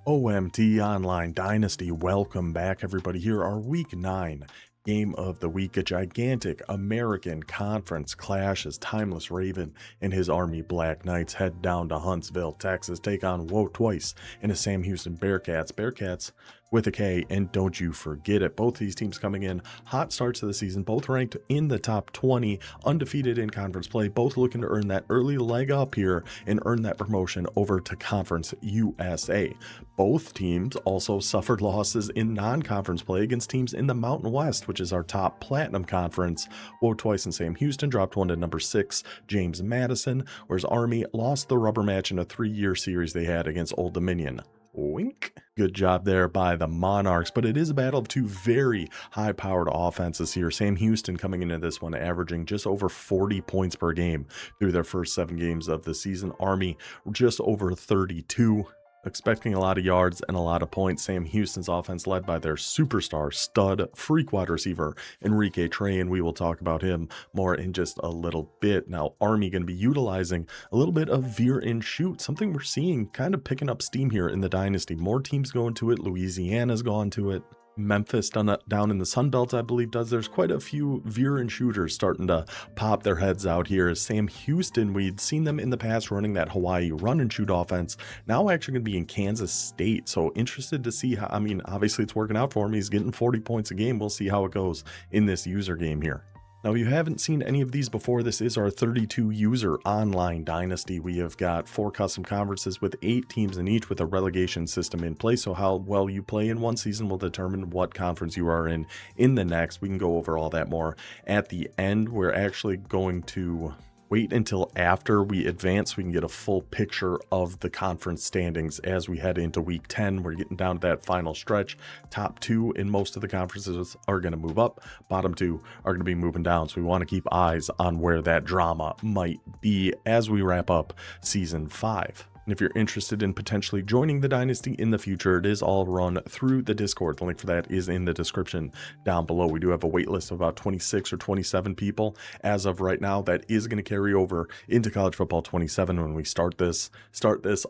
OMT Online Dynasty, welcome back everybody. Here our week 9 game of the week, a gigantic American Conference clash as Timeless Raven and his Army Black Knights head down to Huntsville, Texas, take on Woe Twice and his Sam Houston Bearcats with a K, and don't you forget it. Both these teams coming in hot starts of the season, both ranked in the top 20, undefeated in conference play, both looking to earn that early leg up here and earn that promotion over to Conference USA. Both teams also suffered losses in non-conference play against teams in the Mountain West, which is our top Platinum Conference. Woe Twice and Sam Houston dropped one to number 6, James Madison, whereas Army lost the rubber match in a 3-year series they had against Old Dominion. Wink. Good job there by the Monarchs, but it is a battle of two very high-powered offenses here. Sam Houston coming into this one averaging just over 40 points per game through their first 7 games of the season. Army just over 32. Expecting a lot of yards and a lot of points. Sam Houston's offense led by their superstar, stud, freak wide receiver, Enrique Trey, and we will talk about him more in just a little bit. Now, Army going to be utilizing a little bit of Veer and Shoot, something we're seeing kind of picking up steam here in the Dynasty. More teams going to it. Louisiana's gone to it. Memphis down in the Sun Belt, I believe, does. There's quite a few Veer and shooters starting to pop their heads out here. As Sam Houston, we'd seen them in the past running that Hawaii run and shoot offense. Now actually going to be in Kansas State. So interested to see how, I mean, obviously it's working out for him. He's getting 40 points a game. We'll see how it goes in this user game here. Now, if you haven't seen any of these before, this is our 32 user online dynasty. We have got 4 custom conferences with 8 teams in each with a relegation system in place. So how well you play in one season will determine what conference you are in the next. We can go over all that more at the end. We're actually going to wait until after we advance so we can get a full picture of the conference standings as we head into week 10. We're getting down to that final stretch. Top 2 in most of the conferences are going to move up. Bottom 2 are going to be moving down. So we want to keep eyes on where that drama might be as we wrap up season 5. And if you're interested in potentially joining the Dynasty in the future, it is all run through the Discord. The link for that is in the description down below. We do have a wait list of about 26 or 27 people as of right now. That is going to carry over into College Football 27 when we start this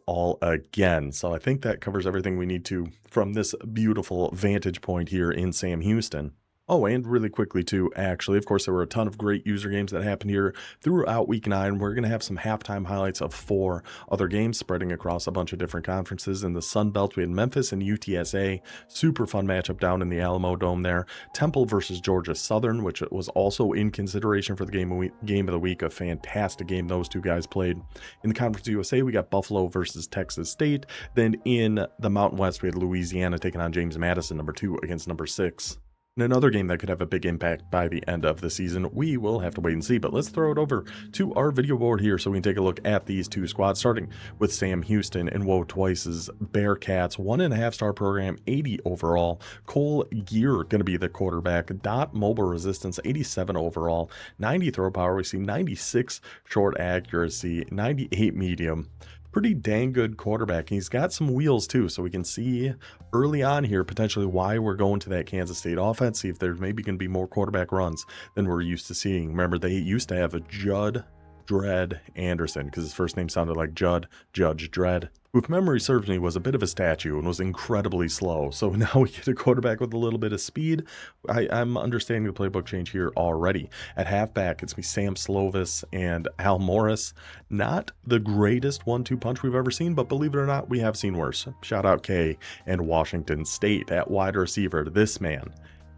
all again. So I think that covers everything we need to from this beautiful vantage point here in Sam Houston. Oh, and really quickly too, actually, of course, there were a ton of great user games that happened here throughout week 9. We're going to have some halftime highlights of 4 other games spreading across a bunch of different conferences. In the Sun Belt, we had Memphis and UTSA. Super fun matchup down in the Alamo Dome there. Temple versus Georgia Southern, which was also in consideration for the game of the week. A fantastic game those two guys played. In the Conference USA, we got Buffalo versus Texas State. Then in the Mountain West, we had Louisiana taking on James Madison, number 2 against number 6. And another game that could have a big impact by the end of the season. We will have to wait and see, but let's throw it over to our video board here so we can take a look at these 2 squads, starting with Sam Houston and Woe Twice's Bearcats. 1.5-star program, 80 overall. Cole Gear going to be the quarterback. Dot mobile resistance, 87 overall. 90 throw power. We see 96 short accuracy, 98 medium. Pretty dang good quarterback. He's got some wheels too, so we can see early on here potentially why we're going to that Kansas State offense. See if there's maybe going to be more quarterback runs than we're used to seeing. Remember, they used to have a Judd Dredd Anderson because his first name sounded like Judge Dredd, who, if memory serves me, was a bit of a statue and was incredibly slow. So now we get a quarterback with a little bit of speed. I'm understanding the playbook change here already. At halfback, it's me Sam Slovis and Al Morris. Not the greatest 1-2 punch we've ever seen, but believe it or not, we have seen worse. Shout out K and Washington State. At wide receiver, this man,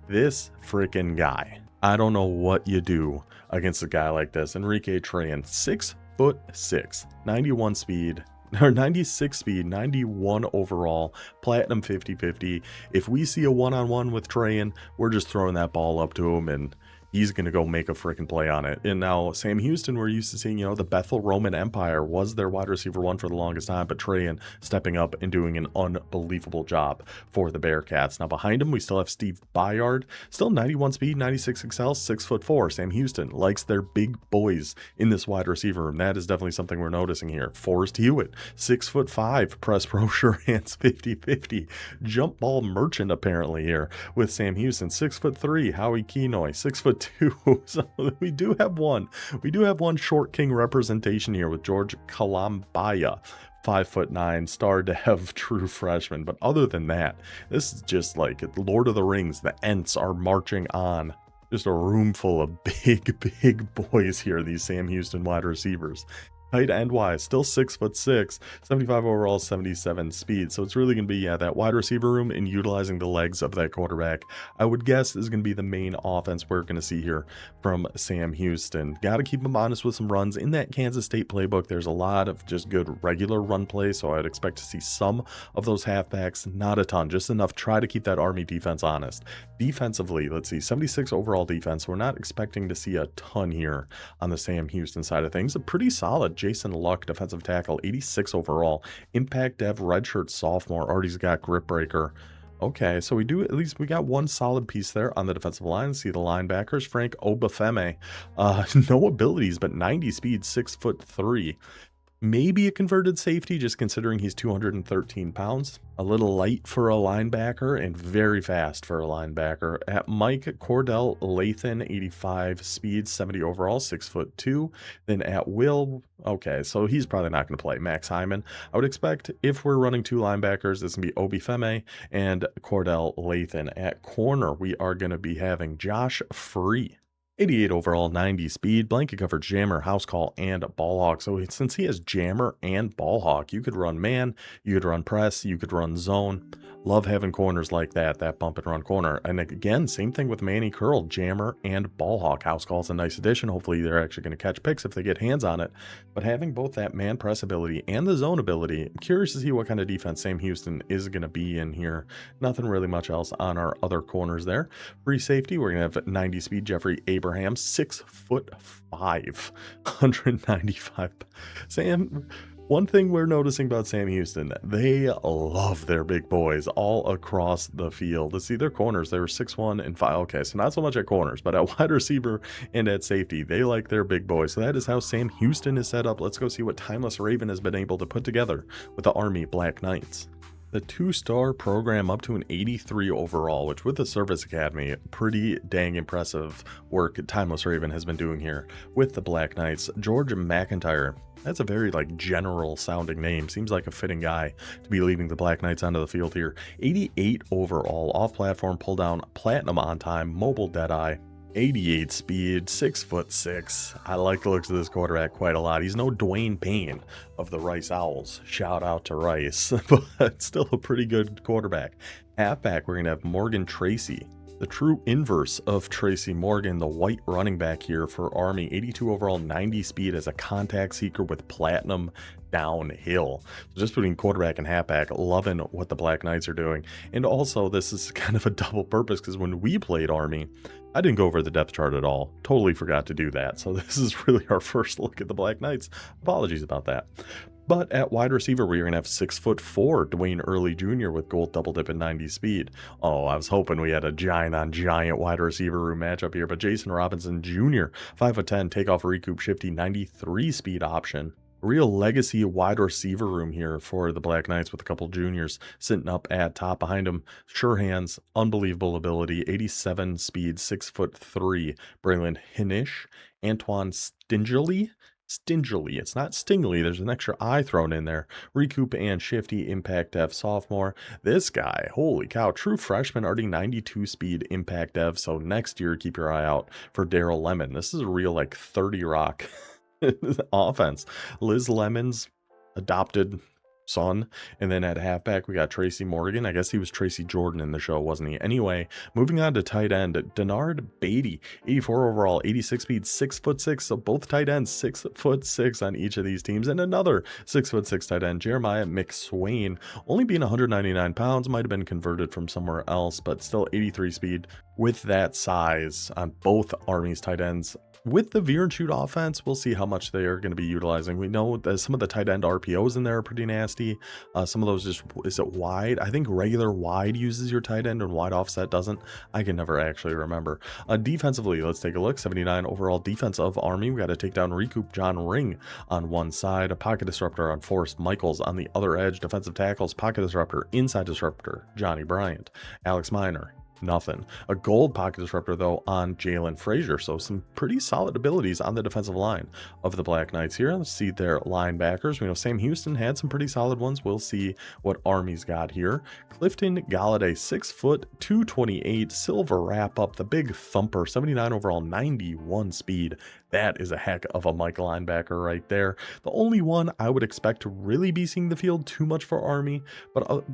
this freaking guy. I don't know what you do against a guy like this. Enrique Trayan, 6'6", 91 speed, or 96 speed, 91 overall, platinum 50-50. If we see a one-on-one with Trayan, we're just throwing that ball up to him and he's going to go make a freaking play on it. And now Sam Houston, we're used to seeing, the Bethel Roman Empire was their wide receiver 1 for the longest time, but Trayan stepping up and doing an unbelievable job for the Bearcats. Now behind him, we still have Steve Bayard, still 91 speed, 96 excel, 6'4". Sam Houston likes their big boys in this wide receiver room. That is definitely something we're noticing here. Forrest Hewitt, 6'5", press pro sure hands 50-50. Jump ball merchant apparently here with Sam Houston, 6'3", Howie Kenoy, 6'2". So we do have one short king representation here with George Kalambaya, 5'9", star to have true freshman. But other than that, this is just like Lord of the Rings. The Ents are marching on. Just a room full of big boys here, these Sam Houston wide receivers. Tight end wise, still 6'6", 75 overall, 77 speed. So it's really going to be, yeah, that wide receiver room and utilizing the legs of that quarterback. I would guess is going to be the main offense we're going to see here from Sam Houston. Got to keep him honest with some runs. In that Kansas State playbook, there's a lot of just good regular run play, so I'd expect to see some of those halfbacks, not a ton, just enough. Try to keep that Army defense honest. Defensively, let's see, 76 overall defense. We're not expecting to see a ton here on the Sam Houston side of things. A pretty solid Jason Luck, defensive tackle, 86 overall. Impact Dev, redshirt sophomore, already got grip breaker. Okay, so we got one solid piece there on the defensive line. See the linebackers, Frank Obafemi, no abilities, but 90 speed, 6'3". Maybe a converted safety, just considering he's 213 pounds. A little light for a linebacker and very fast for a linebacker. At Mike Cordell Lathan, 85 speed, 70 overall, 6'2". Then at Will, okay, so he's probably not going to play. Max Hyman. I would expect if we're running two linebackers, this can be Obafemi and Cordell Lathan. At corner, we are going to be having Josh Free. 88 overall, 90 speed, blanket coverage, jammer, house call, and ball hawk. So since he has jammer and ball hawk, you could run man, you could run press, you could run zone. Love having corners like that bump and run corner. And again, same thing with Manny Curl, jammer and ball hawk. House call's a nice addition. Hopefully they're actually going to catch picks if they get hands on it. But having both that man press ability and the zone ability, I'm curious to see what kind of defense Sam Houston is going to be in here. Nothing really much else on our other corners there. Free safety, we're going to have 90 speed Jeffrey Abraham, 6'5", 195. Sam, one thing we're noticing about Sam Houston, they love their big boys all across the field. Let's see their corners. They were 6'1" and 5. Okay, so not so much at corners, but at wide receiver and at safety, they like their big boys. So that is how Sam Houston is set up. Let's go see what Timeless Raven has been able to put together with the Army Black Knights. The 2-star program up to an 83 overall, which with the Service Academy, pretty dang impressive work Timeless Raven has been doing here with the Black Knights. George McIntyre, that's a very general sounding name. Seems like a fitting guy to be leading the Black Knights onto the field here. 88 overall, off platform, pull down, platinum on time, mobile deadeye. 88 speed, 6'6". I like the looks of this quarterback quite a lot. He's no Dwayne Payne of the Rice Owls. Shout out to Rice, but still a pretty good quarterback. Halfback, we're going to have Morgan Tracy, the true inverse of Tracy Morgan, the white running back here for Army. 82 overall, 90 speed as a contact seeker with platinum downhill. So just between quarterback and halfback, loving what the Black Knights are doing. And also, this is kind of a double purpose because when we played Army, I didn't go over the depth chart at all. Totally forgot to do that. So this is really our first look at the Black Knights. Apologies about that. But at wide receiver, we're going to have 6'4" Dwayne Early Jr. with gold double dip and 90 speed. Oh, I was hoping we had a giant on giant wide receiver room matchup here, but Jason Robinson Jr., 5'10", takeoff, recoup, shifty, 93 speed option. Real legacy wide receiver room here for the Black Knights with a couple juniors sitting up at top behind him. Sure hands, unbelievable ability, 87 speed, 6'3". Braylon Hinish, Antoine Stingely, it's not Stingley, there's an extra I thrown in there. Recoup and shifty, impact dev sophomore. This guy, holy cow, true freshman, already 92 speed, impact dev. So next year, keep your eye out for Daryl Lemon. This is a real 30 rock offense. Liz Lemon's adopted son. And then at halfback, we got Tracy Morgan. I guess he was Tracy Jordan in the show, wasn't he? Anyway, moving on to tight end, Denard Beatty, 84 overall, 86 speed, 6'6". So both tight ends, 6'6" on each of these teams. And another 6'6" tight end, Jeremiah McSwain, only being 199 pounds, might have been converted from somewhere else, but still 83 speed with that size on both Army's tight ends. With the Veer and Shoot offense, we'll see how much they are going to be utilizing. We know that some of the tight end RPOs in there are pretty nasty. Some of those just, is it wide? I think regular wide uses your tight end and wide offset doesn't. I can never actually remember. Defensively, let's take a look. 79 overall defense of Army. We got to take down Recoup John Ring on one side, a pocket disruptor on Forrest Michaels on the other edge. Defensive tackles, pocket disruptor, inside disruptor, Johnny Bryant, Alex Miner, Nothing. A gold pocket disruptor, though, on Jalen Frazier. So some pretty solid abilities on the defensive line of the Black Knights here. Let's see their linebackers. We know Sam Houston had some pretty solid ones. We'll see what Army's got here. Clifton Galladay, 6 foot, 228, silver wrap up, the big thumper, 79 overall, 91 speed. That is a heck of a Mike linebacker right there. The only one I would expect to really be seeing the field too much for Army,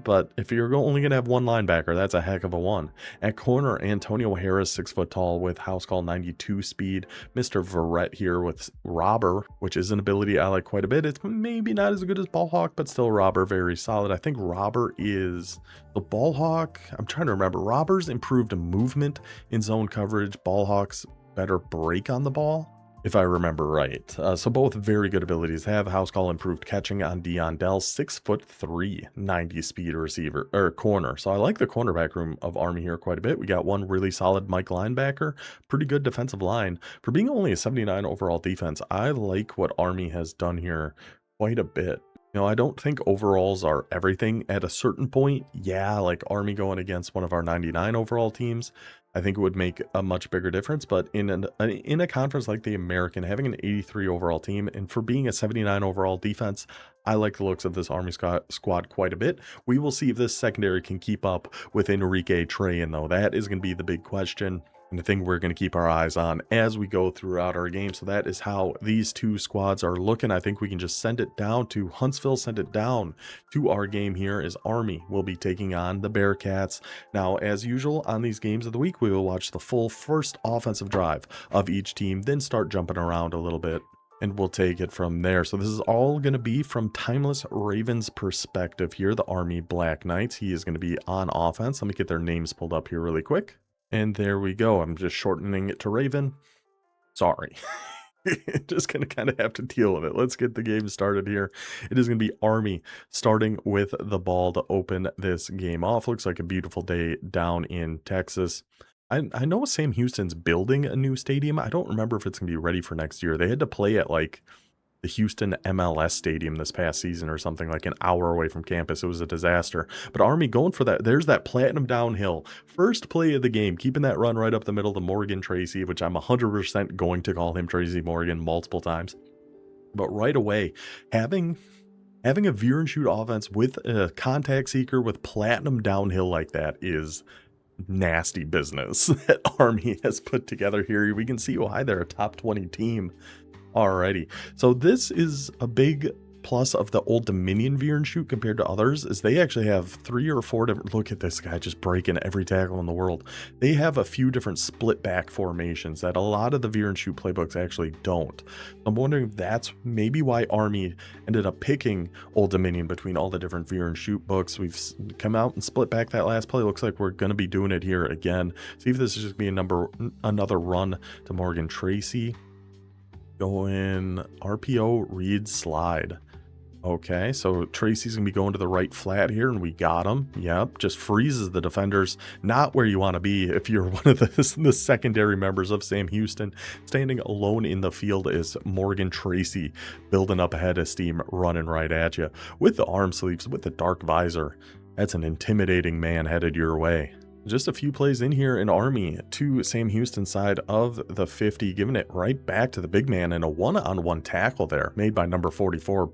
but if you're only going to have one linebacker, that's a heck of a one. At corner, Antonio Harris, 6 foot tall with house call 92 speed. Mr. Verrett here with Robber, which is an ability I like quite a bit. It's maybe not as good as Ball Hawk, but still Robber very solid. I think Robber is the Ball Hawk. I'm trying to remember. Robber's improved movement in zone coverage. Ball Hawk's better break on the ball, if I remember right. So both very good abilities. Have house call improved catching on Dion Dell, 6'3", 90 speed receiver or corner. So I like the cornerback room of Army here quite a bit. We got one really solid Mike linebacker, pretty good defensive line. For being only a 79 overall defense, I like what Army has done here quite a bit. You know, I don't think overalls are everything at a certain point. Yeah, like Army going against one of our 99 overall teams, I think it would make a much bigger difference. But in a conference like the American, having an 83 overall team and for being a 79 overall defense, I like the looks of this Army squad quite a bit. We will see if this secondary can keep up with Enrique Trayan, though. That is going to be the big question, and the thing we're going to keep our eyes on as we go throughout our game. So that is how these two squads are looking. I think we can just send it down to Huntsville, send it down to our game here as Army will be taking on the Bearcats. Now, as usual on these games of the week, we will watch the full first offensive drive of each team, then start jumping around a little bit, and we'll take it from there. So this is all going to be from Timeless Raven's perspective here, the Army Black Knights. He is going to be on offense. Let me get their names pulled up here really quick. And there we go. I'm just shortening it to Raven. Sorry. Just going to kind of have to deal with it. Let's get the game started here. It is going to be Army starting with the ball to open this game off. Looks like a beautiful day down in Texas. I know Sam Houston's building a new stadium. I don't remember if it's going to be ready for next year. They had to play at like the Houston MLS stadium this past season or something, like an hour away from campus. It was a disaster. But Army going for that. There's that platinum downhill. First play of the game, keeping that run right up the middle to Morgan Tracy, which I'm 100% going to call him Tracy Morgan multiple times. But right away, having a Veer and Shoot offense with a contact seeker with platinum downhill like that is nasty business that Army has put together here. We can see why they're a top 20 team. Alrighty, so this is a big plus of the Old Dominion Veer and Shoot compared to others, is they actually have 3 or 4 different, look at this guy just breaking every tackle in the world. They have a few different split back formations that a lot of the Veer and Shoot playbooks actually don't. I'm wondering if that's maybe why Army ended up picking Old Dominion between all the different Veer and Shoot books. We've come out and split back that last play. Looks like we're going to be doing it here again. See if this is just being another run to Morgan Tracy. Going RPO, read, slide. Okay, so Tracy's going to be going to the right flat here, and we got him. Yep, just freezes the defenders. Not where you want to be if you're one of the secondary members of Sam Houston. Standing alone in the field is Morgan Tracy, building up ahead of steam, running right at you. With the arm sleeves, with the dark visor. That's an intimidating man headed your way. Just a few plays in here in Army to Sam Houston's side of the 50, giving it right back to the big man, and a one-on-one tackle there made by number 44,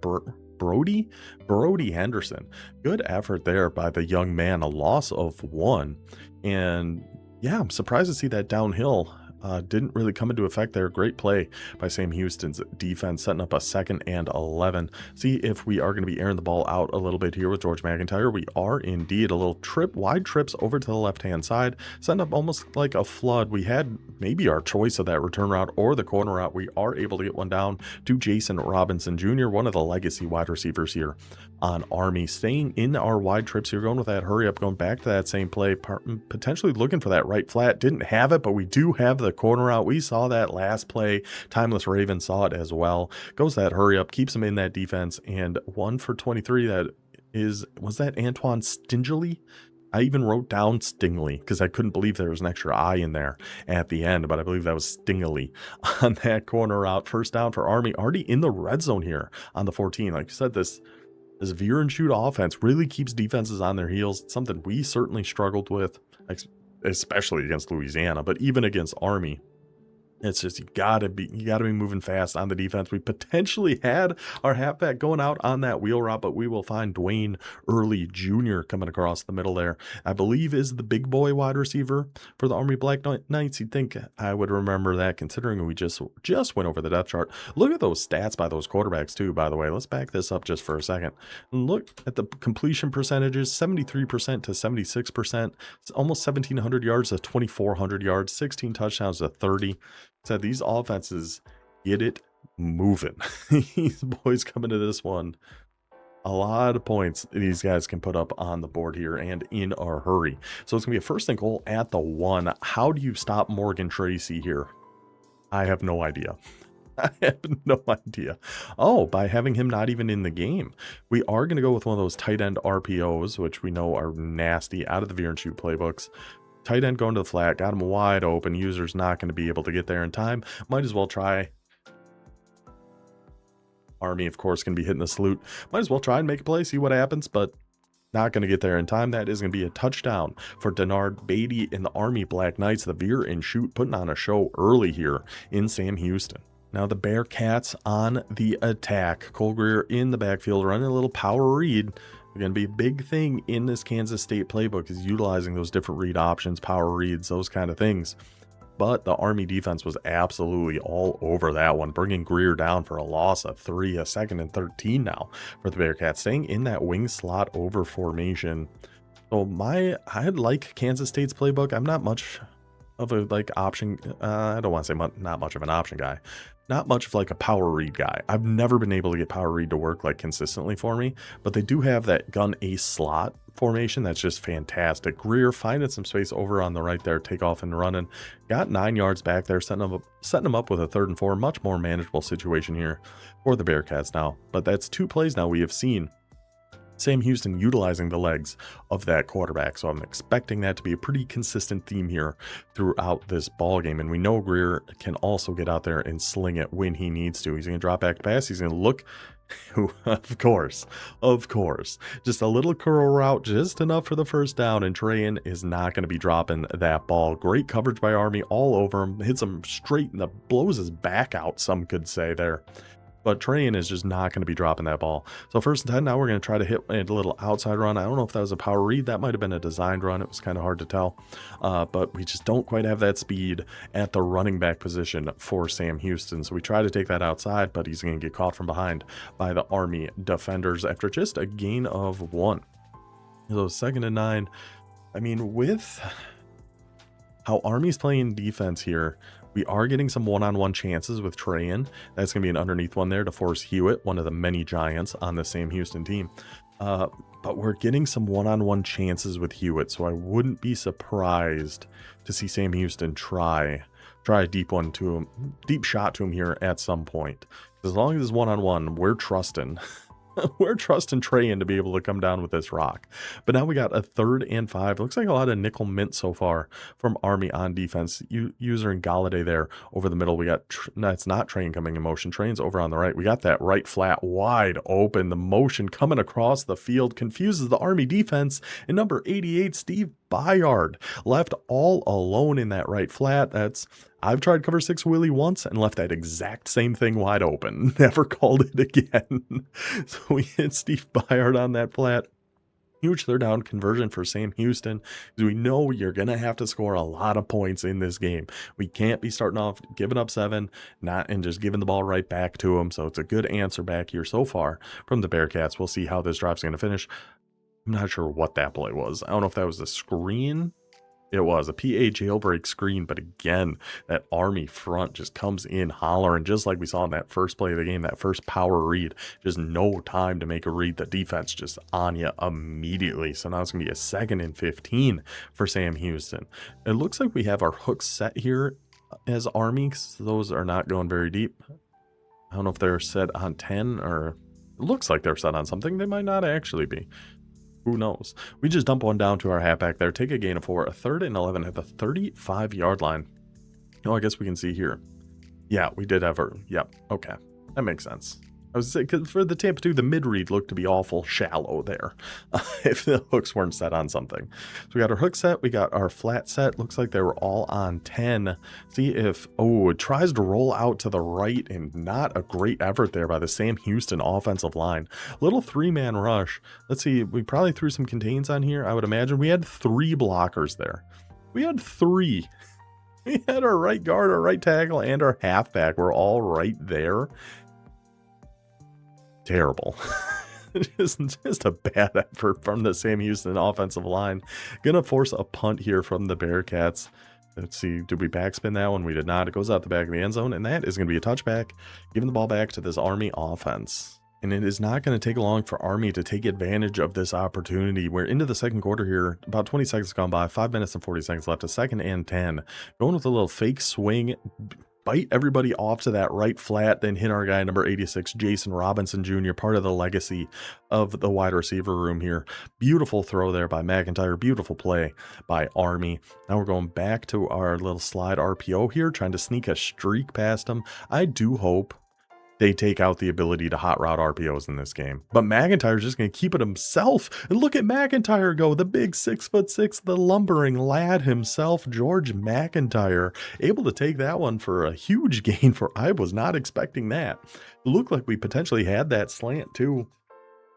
Brody Henderson. Good effort there by the young man, a loss of 1. And yeah, I'm surprised to see that downhill didn't really come into effect there. Great play by Sam Houston's defense, setting up a 2nd and 11. See if we are going to be airing the ball out a little bit here with George McIntyre. We are indeed. A little wide trips over to the left-hand side, setting up almost like a flood. We had maybe our choice of that return route or the corner route. We are able to get one down to Jason Robinson Jr., one of the legacy wide receivers here on Army. Staying in our wide trips here, going with that hurry up, going back to that same play, potentially looking for that right flat. Didn't have it, but we do have the corner out. We saw that last play. Timeless Raven saw it as well. Goes that hurry up, keeps him in that defense, and 1 for 23. Was that Antoine Stingely? I even wrote down Stingley because I couldn't believe there was an extra I in there at the end, but I believe that was Stingely on that corner out. First down for Army, already in the red zone here on the 14. Like I said, this Veer and Shoot offense really keeps defenses on their heels. It's something we certainly struggled with. especially against Louisiana, but even against Army. It's just you gotta be moving fast on the defense. We potentially had our halfback going out on that wheel route, but we will find Dwayne Early Jr. coming across the middle there. I believe is the big boy wide receiver for the Army Black Knights. You'd think I would remember that, considering we just went over the depth chart. Look at those stats by those quarterbacks too, by the way. Let's back this up just for a second. Look at the completion percentages, 73% to 76%. It's almost 1,700 yards to 2,400 yards, 16 touchdowns to 30. Said these offenses get it moving. These boys coming to this one, a lot of points these guys can put up on the board here and in a hurry. So it's gonna be a first and goal at the 1. How do you stop Morgan Tracy here? I have no idea. I have no idea. Oh, by having him not even in the game. We are going to go with one of those tight end RPOs, which we know are nasty, out of the Veer and Shoot playbooks. Tight end going to the flat, got him wide open. User's not going to be able to get there in time. Might as well try. Army, of course, going to be hitting the salute. Might as well try and make a play, see what happens, but not going to get there in time. That is going to be a touchdown for Denard Beatty in the Army Black Knights. The Veer and Shoot putting on a show early here in Sam Houston. Now the Bearcats on the attack. Cole Greer in the backfield running a little power read. Going to be a big thing in this Kansas State playbook is utilizing those different read options, power reads, those kind of things. But the Army defense was absolutely all over that one, bringing Greer down for a loss of 3, a 2nd and 13 now for the Bearcats, staying in that wing slot over formation. So I like Kansas State's playbook. I'm not much of a option. I don't want to say not much of an option guy. Not much of a power read guy. I've never been able to get power read to work consistently for me, but they do have that gun ace slot formation that's just fantastic. Greer finding some space over on the right there, take off and running. Got 9 yards back there, setting them up with a 3rd and 4. Much more manageable situation here for the Bearcats now. But that's 2 plays now we have seen Sam Houston utilizing the legs of that quarterback. So I'm expecting that to be a pretty consistent theme here throughout this ball game. And we know Greer can also get out there and sling it when he needs to. He's going to drop back to pass. He's going to look, of course, just a little curl route, just enough for the first down. And Trayan is not going to be dropping that ball. Great coverage by Army all over him. Hits him straight and blows his back out, some could say there. But Trayan is just not going to be dropping that ball. So 1st and 10, now we're going to try to hit a little outside run. I don't know if that was a power read. That might have been a designed run. It was kind of hard to tell. But we just don't quite have that speed at the running back position for Sam Houston. So we try to take that outside, but he's going to get caught from behind by the Army defenders after just a gain of 1. So 2nd and 9. I mean, with how Army's playing defense here, we are getting some one-on-one chances with Trayan. That's going to be an underneath one there to force Hewitt, one of the many giants on the Sam Houston team. But we're getting some one-on-one chances with Hewitt, so I wouldn't be surprised to see Sam Houston try a deep one to him, deep shot to him here at some point. As long as it's one-on-one, we're trusting. We're trusting Trayan to be able to come down with this rock. But now we got a 3rd and 5. Looks like a lot of nickel mint so far from Army on defense. User and Galladay there over the middle. We got, that's not Trayan coming in motion. Trayan's over on the right. We got that right flat wide open. The motion coming across the field confuses the Army defense. And number 88, Steve Bayard, left all alone in that right flat. I've tried cover 6 Willie once and left that exact same thing wide open. Never called it again. So we hit Steve Bayard on that flat. Huge 3rd down conversion for Sam Houston, because we know you're going to have to score a lot of points in this game. We can't be starting off giving up 7 and just giving the ball right back to them. So it's a good answer back here so far from the Bearcats. We'll see how this drive's going to finish. I'm not sure what that play was. I don't know if that was a screen. It was a PA jailbreak screen, but again, that Army front just comes in hollering, just like we saw in that first play of the game, that first power read. Just no time to make a read. The defense just on you immediately. So now it's going to be a 2nd and 15 for Sam Houston. It looks like we have our hooks set here as Army, because those are not going very deep. I don't know if they're set on 10 or it looks like they're set on something. They might not actually be. Who knows? We just dump one down to our halfback there, take a gain of 4, a 3rd and 11 at the 35-yard line. Oh, I guess we can see here. Yeah, we did have her. Yep. Okay. That makes sense. I was saying, 'cause for the Tampa 2, the mid-read looked to be awful shallow there, if the hooks weren't set on something. So we got our hook set, we got our flat set. Looks like they were all on 10. See if, oh, it tries to roll out to the right, and not a great effort there by the Sam Houston offensive line. Little three-man rush. Let's see, we probably threw some contains on here, I would imagine. We had 3 blockers there. We had 3. We had our right guard, our right tackle, and our halfback were all right there. Terrible. just a bad effort from the Sam Houston offensive line. Gonna force a punt here from the Bearcats. Let's see, did we backspin that one? We did not. It goes out the back of the end zone, and that is going to be a touchback, giving the ball back to this Army offense. And it is not going to take long for Army to take advantage of this opportunity. We're into the second quarter here. About 20 seconds gone by. 5 minutes and 40 seconds left. A 2nd and 10. Going with a little fake swing. Bite everybody off to that right flat, then hit our guy number 86, Jason Robinson Jr., part of the legacy of the wide receiver room here. Beautiful throw there by McIntyre. Beautiful play by Army. Now we're going back to our little slide RPO here, trying to sneak a streak past them. I do hope they take out the ability to hot route RPOs in this game. But McIntyre's just going to keep it himself. And look at McIntyre go, the big 6'6", the lumbering lad himself, George McIntyre, able to take that one for a huge gain. For I was not expecting that. It looked like we potentially had that slant too.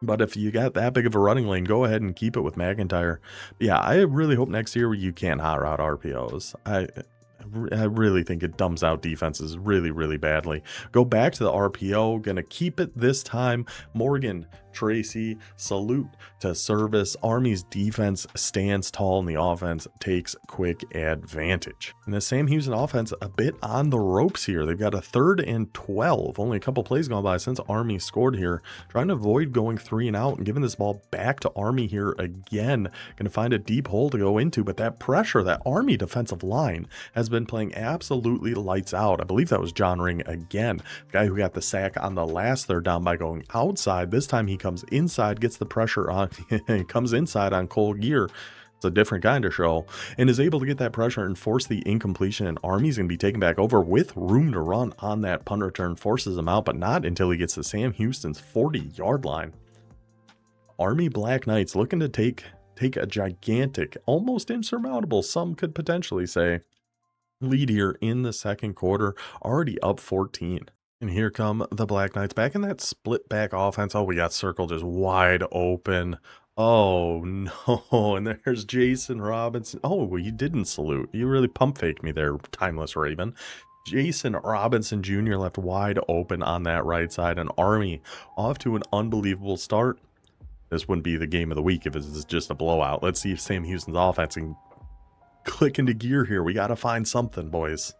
But if you got that big of a running lane, go ahead and keep it with McIntyre. But yeah, I really hope next year you can hot route RPOs. I really think it dumbs out defenses really, really badly. Go back to the RPO. Gonna keep it this time. Morgan, Tracy, salute to service. Army's defense stands tall and the offense takes quick advantage. And the Sam Houston offense a bit on the ropes here. They've got a 3rd and 12. Only a couple plays gone by since Army scored here. Trying to avoid going 3 and out and giving this ball back to Army here again. Going to find a deep hole to go into, but that pressure, that Army defensive line has been playing absolutely lights out. I believe that was John Ring again. The guy who got the sack on the last 3rd down by going outside. This time he comes inside, gets the pressure on, comes inside on Cole Gear. It's a different kind of show, and is able to get that pressure and force the incompletion. And Army's going to be taken back over with room to run on that punt return, forces him out, but not until he gets to Sam Houston's 40-yard line. Army Black Knights looking to take a gigantic, almost insurmountable, some could potentially say, lead here in the second quarter, already up 14. And here come the Black Knights back in that split back offense. Oh, we got Circle just wide open. Oh, no. And there's Jason Robinson. Oh, well, you didn't salute. You really pump faked me there, Timeless Raven. Jason Robinson Jr. left wide open on that right side. And Army off to an unbelievable start. This wouldn't be the game of the week if it was just a blowout. Let's see if Sam Houston's offense can click into gear here. We got to find something, boys.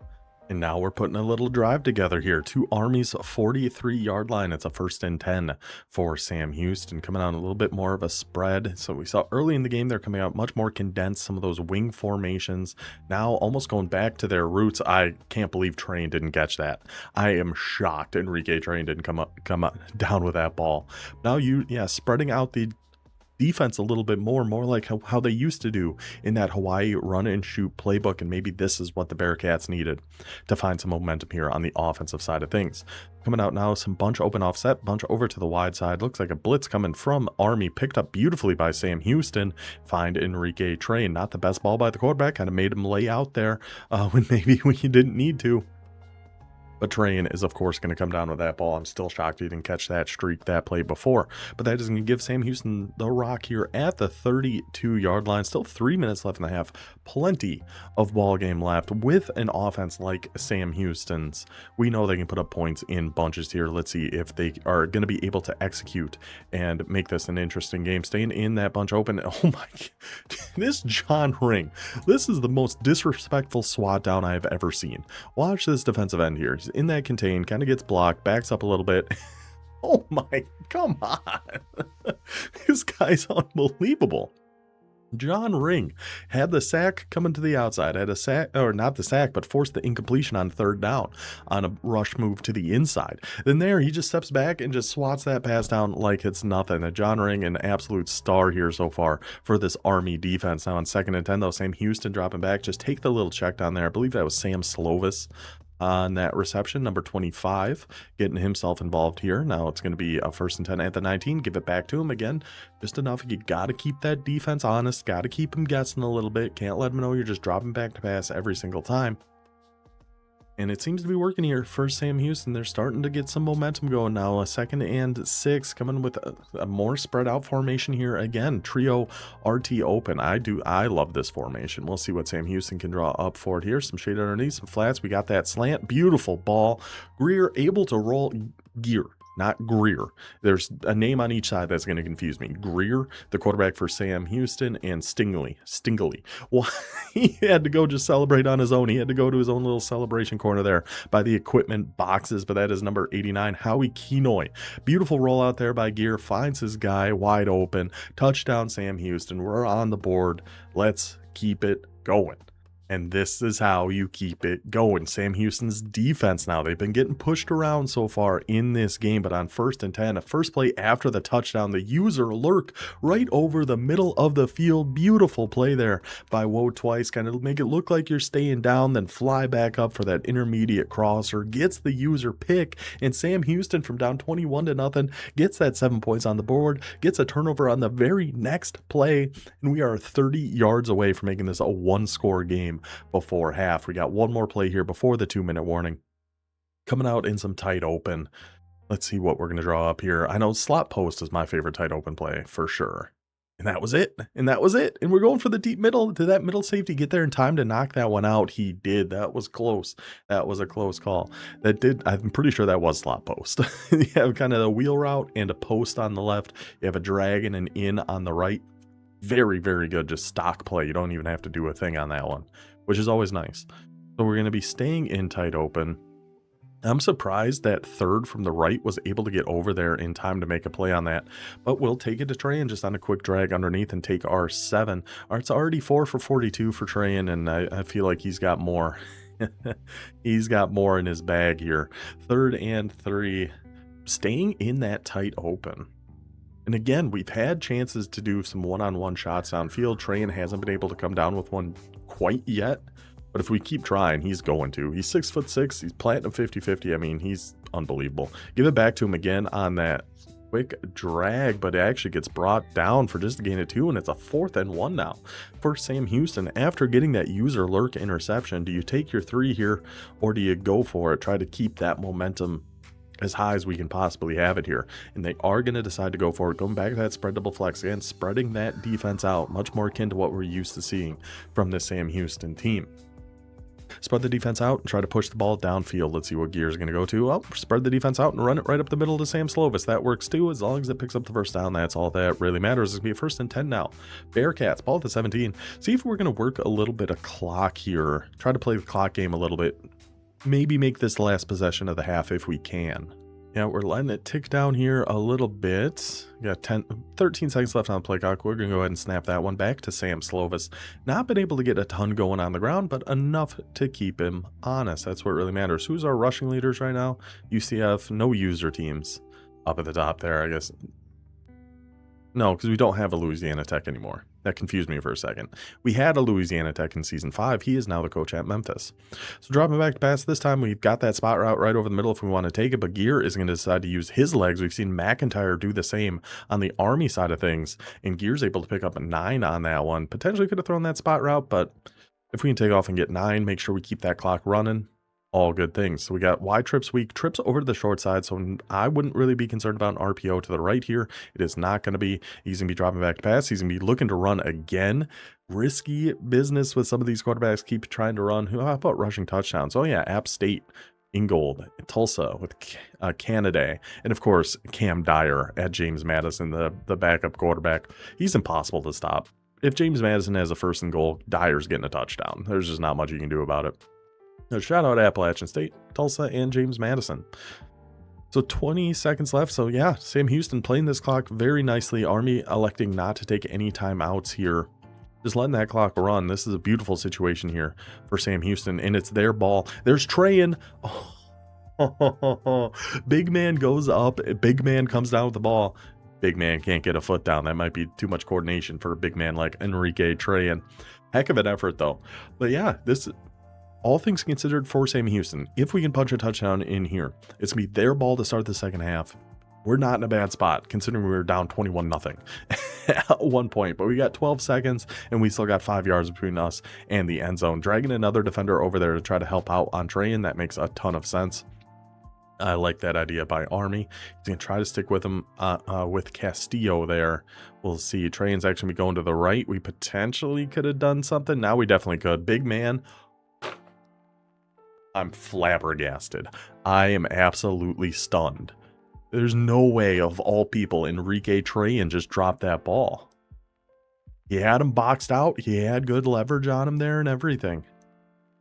And now we're putting a little drive together here to Army's 43-yard line. It's a 1st and 10 for Sam Houston, coming out a little bit more of a spread. So we saw early in the game, they're coming out much more condensed, some of those wing formations. Now almost going back to their roots. I can't believe Train didn't catch that. I am shocked Enrique Train didn't come down with that ball. Now spreading out the defense a little bit more like how they used to do in that Hawaii run and shoot playbook. And maybe this is what the Bearcats needed to find some momentum here on the offensive side of things. Coming out now, some bunch open offset, bunch over to the wide side. Looks like a blitz coming from Army, picked up beautifully by Sam Houston. Find Enrique Train. Not the best ball by the quarterback, kind of made him lay out there when he didn't need to. But Train is, of course, going to come down with that ball. I'm still shocked he didn't catch that streak that play before. But that is going to give Sam Houston the rock here at the 32-yard line. Still 3 minutes left in the half. Plenty of ball game left with an offense like Sam Houston's. We know they can put up points in bunches here. Let's see if they are going to be able to execute and make this an interesting game. Staying in that bunch open. Oh my God. This John Ring. This is the most disrespectful SWAT down I've ever seen. Watch this defensive end here. He's in that contain, kind of gets blocked, backs up a little bit. Oh my, come on. This guy's unbelievable. John Ring had the sack coming to the outside, had a sack, or not the sack, but forced the incompletion on 3rd down on a rush move to the inside. Then there, he just steps back and just swats that pass down like it's nothing. And John Ring, an absolute star here so far for this Army defense. Now on 2nd and 10, though, Sam Houston dropping back, just take the little check down there. I believe that was Sam Slovis. on that reception. Number 25 getting himself involved here. Now it's going to be a 1st and 10 at the 19. Give it back to him again. Just enough. You got to keep that defense honest. Got to keep him guessing a little bit. Can't let him know you're just dropping back to pass every single time. And it seems to be working here for Sam Houston. They're starting to get some momentum going now. A 2nd and 6 coming with a more spread out formation here. Again, trio RT open. I love this formation. We'll see what Sam Houston can draw up for it here. Some shade underneath, some flats. We got that slant. Beautiful ball. Greer able to roll. Gear, not Greer. There's a name on each side that's going to confuse me. Greer, the quarterback for Sam Houston, and Stingley. Well, he had to go just celebrate on his own. He had to go to his own little celebration corner there by the equipment boxes, but that is number 89, Howie Kenoy. Beautiful rollout there by Gear. Finds his guy wide open. Touchdown, Sam Houston. We're on the board. Let's keep it going. And this is how you keep it going. Sam Houston's defense now. They've been getting pushed around so far in this game, but on 1st and 10, a first play after the touchdown, the user lurk right over the middle of the field. Beautiful play there by Woe Twice. Kind of make it look like you're staying down, then fly back up for that intermediate crosser. Gets the user pick, and Sam Houston from down 21-0 gets that 7 points on the board, gets a turnover on the very next play, and we are 30 yards away from making this a 1-score game before half. We got one more play here before the 2-minute warning. Coming out in some tight open. Let's see what we're going to draw up here. I know slot post is my favorite tight open play for sure. And that was it. And we're going for the deep middle. Did that middle safety get there in time to knock that one out? He did. That was close. That was a close call. I'm pretty sure that was slot post. You have kind of a wheel route and a post on the left. You have a drag and an in on the right. Very, very good. Just stock play. You don't even have to do a thing on that one, which is always nice. So we're going to be staying in tight open. I'm surprised that 3rd from the right was able to get over there in time to make a play on that, but we'll take it to Trayan just on a quick drag underneath and take our 7. It's already 4 for 42 for Trayan, and I feel like he's got more. He's got more in his bag here. 3rd and 3, staying in that tight open. And again, we've had chances to do some one-on-one shots downfield. Trayan hasn't been able to come down with one quite yet. But if we keep trying, he's going to. He's 6'6". He's platinum 50-50. I mean, he's unbelievable. Give it back to him again on that quick drag, but it actually gets brought down for just a gain of 2, and it's a 4th and 1 now for Sam Houston. After getting that user lurk interception, do you take your 3 here, or do you go for it? Try to keep that momentum as high as we can possibly have it here. And they are going to decide to go for it. Going back to that spread double flex again, spreading that defense out, much more akin to what we're used to seeing from the Sam Houston team. Spread the defense out and try to push the ball downfield. Let's see what Gear is going to go to. Oh, spread the defense out and run it right up the middle to Sam Slovis. That works too, as long as it picks up the first down. That's all that really matters. It's going to be a 1st and 10 now. Bearcats, ball at the 17. See if we're going to work a little bit of clock here. Try to play the clock game a little bit. Maybe make this the last possession of the half if we can. Yeah, we're letting it tick down here a little bit. We got 13 seconds left on the play clock. We're going to go ahead and snap that one back to Sam Slovis. Not been able to get a ton going on the ground, but enough to keep him honest. That's what really matters. Who's our rushing leaders right now? UCF, no user teams up at the top there, I guess. No, because we don't have a Louisiana Tech anymore. That confused me for a second. We had a Louisiana Tech in Season 5. He is now the coach at Memphis. So dropping back to pass this time, we've got that spot route right over the middle if we want to take it, but Gear is going to decide to use his legs. We've seen McIntyre do the same on the Army side of things, and Gear's able to pick up a 9 on that one. Potentially could have thrown that spot route, but if we can take off and get 9, make sure we keep that clock running. All good things. So we got Y trips weak, trips over to the short side. So I wouldn't really be concerned about an RPO to the right here. It is not going to be. He's going to be dropping back to pass. He's going to be looking to run again. Risky business with some of these quarterbacks keep trying to run. How about rushing touchdowns? Oh yeah, App State, Ingold, Tulsa with Canada, and of course Cam Dyer at James Madison, the backup quarterback. He's impossible to stop. If James Madison has a 1st and goal, Dyer's getting a touchdown. There's just not much you can do about it. Shout out Appalachian State, Tulsa, and James Madison. So 20 seconds left. So yeah, Sam Houston playing this clock very nicely. Army electing not to take any timeouts here. Just letting that clock run. This is a beautiful situation here for Sam Houston, and it's their ball. There's Trayan. Oh, big man goes up. Big man comes down with the ball. Big man can't get a foot down. That might be too much coordination for a big man like Enrique Trayan. Heck of an effort, though. But yeah, this all things considered for Sam Houston, if we can punch a touchdown in here, it's going to be their ball to start the second half. We're not in a bad spot, considering we were down 21-0 at one point. But we got 12 seconds, and we still got 5 yards between us and the end zone. Dragging another defender over there to try to help out on Trayan, that makes a ton of sense. I like that idea by Army. He's going to try to stick with him with Castillo there. We'll see. Trayan's actually be going to the right. We potentially could have done something. Now we definitely could. Big man. I'm flabbergasted. I am absolutely stunned. There's no way, of all people, Enrique Trayan just dropped that ball. He had him boxed out. He had good leverage on him there and everything.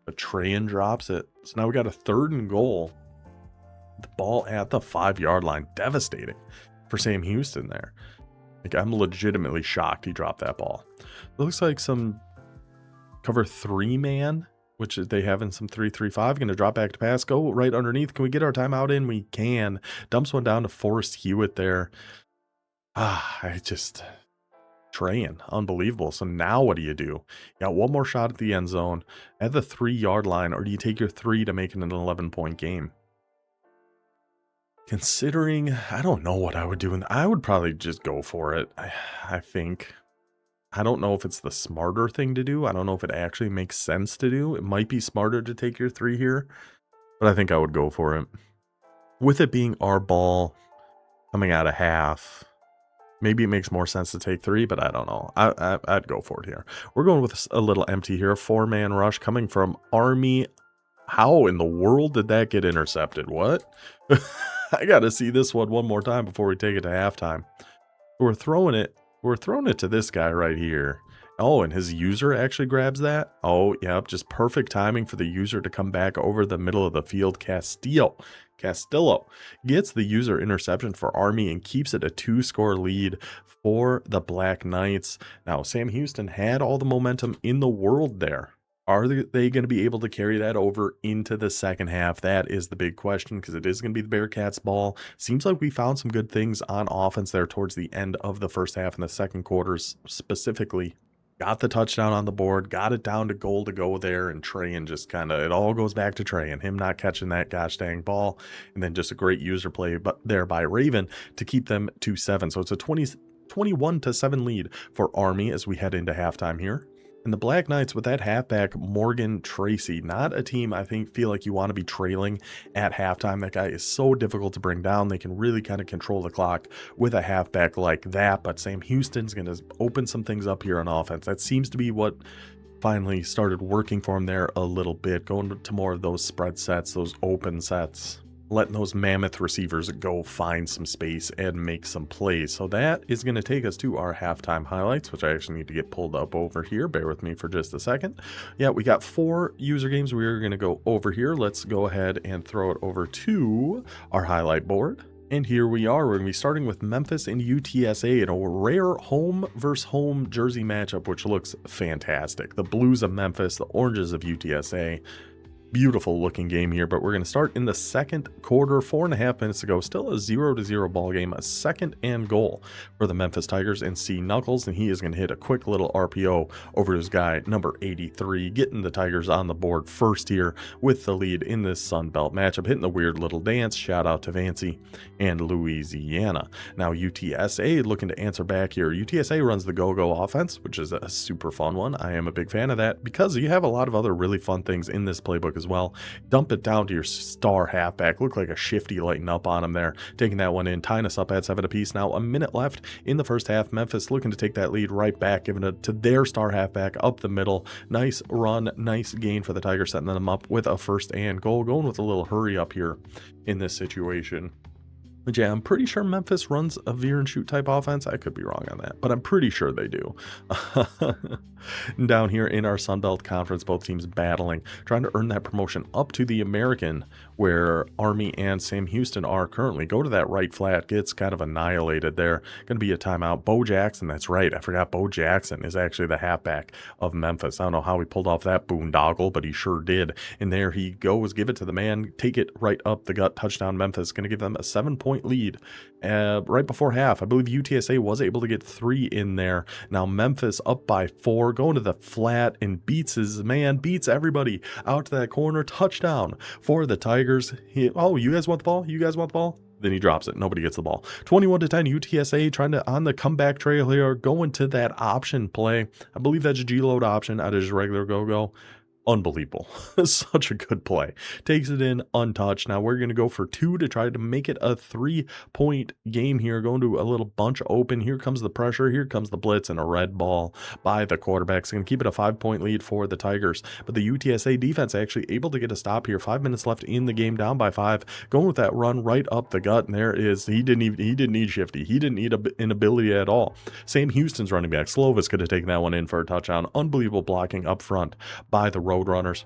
But Trayan drops it. So now we got a 3rd and goal. The ball at the 5-yard line. Devastating for Sam Houston there. Like, I'm legitimately shocked he dropped that ball. It looks like some cover 3 man, which they have in some 3-3-5. Going to drop back to pass. Go right underneath. Can we get our timeout in? We can. Dumps one down to Forrest Hewitt there. Trayan, unbelievable. So now what do? You got one more shot at the end zone at the 3-yard line, or do you take your 3 to make it an 11-point game? Considering, I don't know what I would do. I would probably just go for it. I think. I don't know if it's the smarter thing to do. I don't know if it actually makes sense to do. It might be smarter to take your 3 here, but I think I would go for it. With it being our ball coming out of half, maybe it makes more sense to take 3, but I don't know. I'd go for it here. We're going with a little empty here. 4-man rush coming from Army. How in the world did that get intercepted? What? I got to see this one more time before we take it to halftime. We're throwing it to this guy right here. Oh, and his user actually grabs that. Oh, yep, just perfect timing for the user to come back over the middle of the field. Castillo gets the user interception for Army and keeps it a 2-score lead for the Black Knights. Now, Sam Houston had all the momentum in the world there. Are they going to be able to carry that over into the second half? That is the big question, because it is going to be the Bearcats' ball. Seems like we found some good things on offense there towards the end of the first half and the second quarters specifically. Got the touchdown on the board, got it down to goal to go there, and Trayan just kind of, it all goes back to Trayan, him not catching that gosh dang ball, and then just a great user play there by Raven to keep them to 7. So it's a 21-7 lead for Army as we head into halftime here. And the Black Knights with that halfback, Morgan Tracy, not a team I feel like you want to be trailing at halftime. That guy is so difficult to bring down. They can really kind of control the clock with a halfback like that. But Sam Houston's going to open some things up here on offense. That seems to be what finally started working for him there a little bit. Going to more of those spread sets, those open sets. Letting those mammoth receivers go find some space and make some plays. So that is going to take us to our halftime highlights, which I actually need to get pulled up over here. Bear with me for just a second. Yeah, we got 4 user games. We're going to go over here. Let's go ahead and throw it over to our highlight board. And here we are. We're going to be starting with Memphis and UTSA in a rare home versus home jersey matchup, which looks fantastic. The blues of Memphis, the oranges of UTSA. Beautiful looking game here, but we're going to start in the second quarter. 4.5 minutes to go. Still a 0-0 ball game. A 2nd and goal for the Memphis Tigers and C Knuckles, and he is going to hit a quick little RPO over his guy, number 83, getting the Tigers on the board first here with the lead in this Sun Belt matchup. Hitting the weird little dance. Shout out to Vancy and Louisiana. Now UTSA looking to answer back here. UTSA runs the go-go offense, which is a super fun one. I am a big fan of that because you have a lot of other really fun things in this playbook as well. Dump it down to your star halfback. Look like a shifty lighting up on him there. Taking that one in. Tying us up at 7 apiece. Now a minute left in the first half. Memphis looking to take that lead right back, giving it to their star halfback up the middle. Nice run, nice gain for the Tigers, setting them up with a 1st and goal. Going with a little hurry up here in this situation. But yeah, I'm pretty sure Memphis runs a Veer and Shoot type offense. I could be wrong on that, but I'm pretty sure they do. Down here in our Sun Belt Conference, both teams battling, trying to earn that promotion up to the American, where Army and Sam Houston are currently. Go to that right flat, gets kind of annihilated there. Going to be a timeout. Bo Jackson, that's right. I forgot Bo Jackson is actually the halfback of Memphis. I don't know how he pulled off that boondoggle, but he sure did. And there he goes. Give it to the man. Take it right up the gut. Touchdown Memphis. Going to give them a 7-point 5-point lead right before half. I believe UTSA was able to get 3 in there. Now Memphis up by 4, going to the flat and beats his man, beats everybody out to that corner. Touchdown for the Tigers. Oh, you guys want the ball? You guys want the ball? Then he drops it. Nobody gets the ball. 21-10 UTSA trying to on the comeback trail here, going to that option play. I believe that's a G-load option out of his regular go-go. Unbelievable. Such a good play. Takes it in untouched. Now we're going to go for 2 to try to make it a 3-point game here. Going to a little bunch open. Here comes the pressure. Here comes the blitz and a red ball by the quarterback. It's going to keep it a 5-point lead for the Tigers. But the UTSA defense actually able to get a stop here. 5 minutes left in the game, down by 5. Going with that run right up the gut. And there is, he didn't need Shifty. He didn't need an ability at all. Sam Houston's running back. Slovis could have taken that one in for a touchdown. Unbelievable blocking up front by the Roadrunners.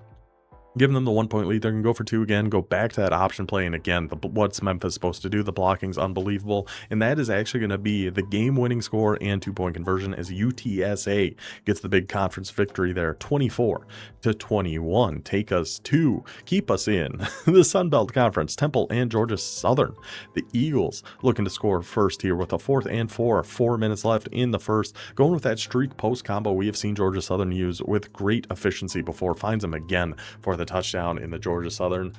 Giving them the 1-point lead. They're going to go for 2 again, go back to that option play. And again, what's Memphis supposed to do? The blocking's unbelievable. And that is actually going to be the game-winning score and 2-point conversion as UTSA gets the big conference victory there. 24-21. Take us to, keep us in the Sun Belt Conference. Temple and Georgia Southern. The Eagles looking to score first here with a 4th and 4. 4 minutes left in the first. Going with that streak post combo we have seen Georgia Southern use with great efficiency before. Finds them again for the touchdown in the Georgia Southern.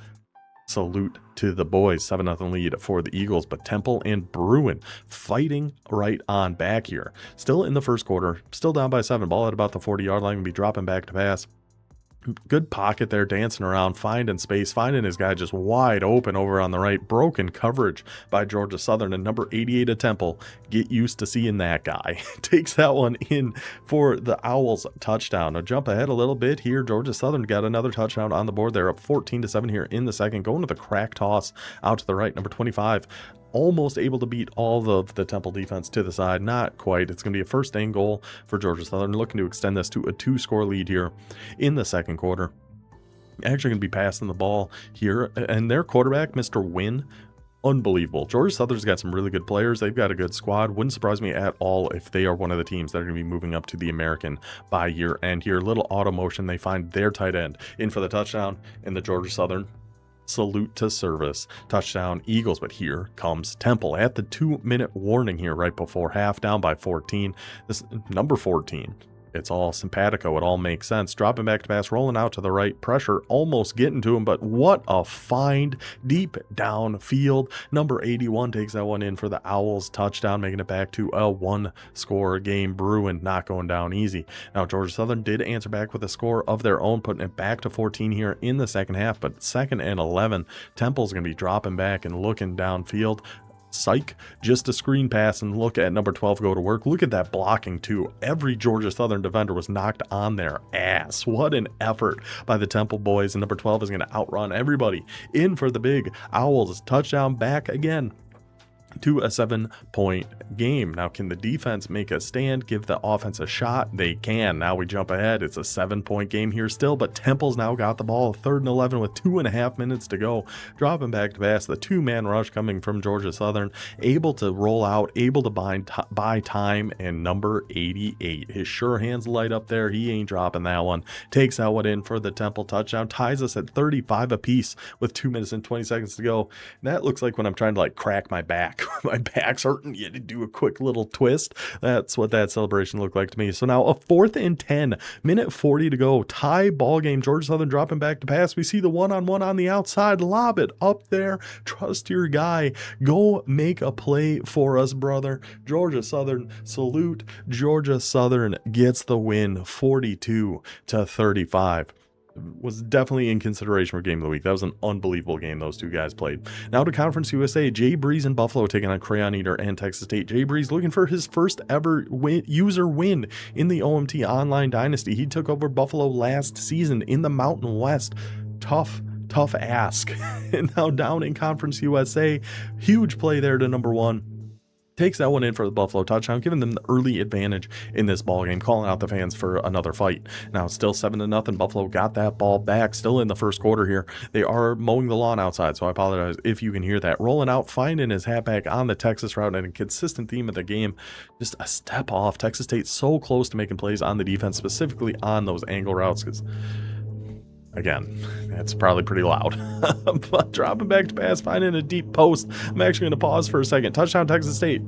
Salute to the boys. 7-0 lead for the Eagles, but Temple and Bruin fighting right on back here. Still in the first quarter, still down by 7. Ball at about the 40-yard line, be dropping back to pass. Good pocket there, dancing around, finding space, finding his guy just wide open over on the right. Broken coverage by Georgia Southern, and number 88 at Temple. Get used to seeing that guy. Takes that one in for the Owls touchdown. Now jump ahead a little bit here. Georgia Southern got another touchdown on the board. They're up 14-7 here in the second. Going to the crack toss out to the right. Number 25. Almost able to beat all of the Temple defense to the side. Not quite. It's going to be a first and goal for Georgia Southern, looking to extend this to a 2-score lead here in the second quarter. Actually going to be passing the ball here, and their quarterback, Mr. Wynn, unbelievable. Georgia Southern's got some really good players. They've got a good squad. Wouldn't surprise me at all if they are one of the teams that are going to be moving up to the American by year end here. Little auto motion. They find their tight end in for the touchdown, and the Georgia Southern salute to service. Touchdown Eagles, but here comes Temple at the 2-minute warning here right before half, down by 14. This number 14. It's all simpatico. It all makes sense. Dropping back to pass, rolling out to the right. Pressure almost getting to him, but what a find deep downfield. Number 81 takes that one in for the Owls. Touchdown, making it back to a 1-score game. Bruin not going down easy. Now, Georgia Southern did answer back with a score of their own, putting it back to 14 here in the second half, but 2nd and 11. Temple's going to be dropping back and looking downfield. Psych, just a screen pass, and look at number 12 go to work. Look at that blocking too. Every Georgia Southern defender was knocked on their ass. What an effort by the Temple boys, and number 12 is going to outrun everybody in for the big Owls. Touchdown, back again to a 7-point game. Now, can the defense make a stand, give the offense a shot? They can. Now we jump ahead. It's a 7-point game here still, but Temple's now got the ball. 3rd and 11 with 2.5 minutes to go. Dropping back to pass. The 2-man rush coming from Georgia Southern. Able to roll out, able to buy time, and number 88. His sure hands light up there. He ain't dropping that one. Takes that one in for the Temple touchdown. Ties us at 35 apiece with 2 minutes and 20 seconds to go. And that looks like when I'm trying to crack my back. My back's hurting. You had to do a quick little twist. That's what that celebration looked like to me. So now a 4th and 10, minute 40 to go. Tie ball game. Georgia Southern dropping back to pass. We see the one-on-one on the outside. Lob it up there. Trust your guy. Go make a play for us, brother. Georgia Southern salute. Georgia Southern gets the win, 42-35. Was definitely in consideration for game of the week. That was an unbelievable game those two guys played. Now to Conference USA, Jay Breeze and Buffalo taking on Crayon Eater and Texas State. Jay Breeze looking for his first ever user win in the OMT Online Dynasty. He took over Buffalo last season in the Mountain West. Tough ask. And now down in Conference USA, huge play there to number 1. Takes that one in for the Buffalo touchdown, giving them the early advantage in this ball game, calling out the fans for another fight. Now still 7-0. Buffalo got that ball back, still in the first quarter here. They are mowing the lawn outside, so I apologize if you can hear that. Rolling out, finding his halfback on the Texas route, and a consistent theme of the game. Just a step off. Texas State so close to making plays on the defense, specifically on those angle routes, because Again, it's probably pretty loud. But dropping back to pass, finding a deep post. I'm actually going to pause for a second. Touchdown, Texas State.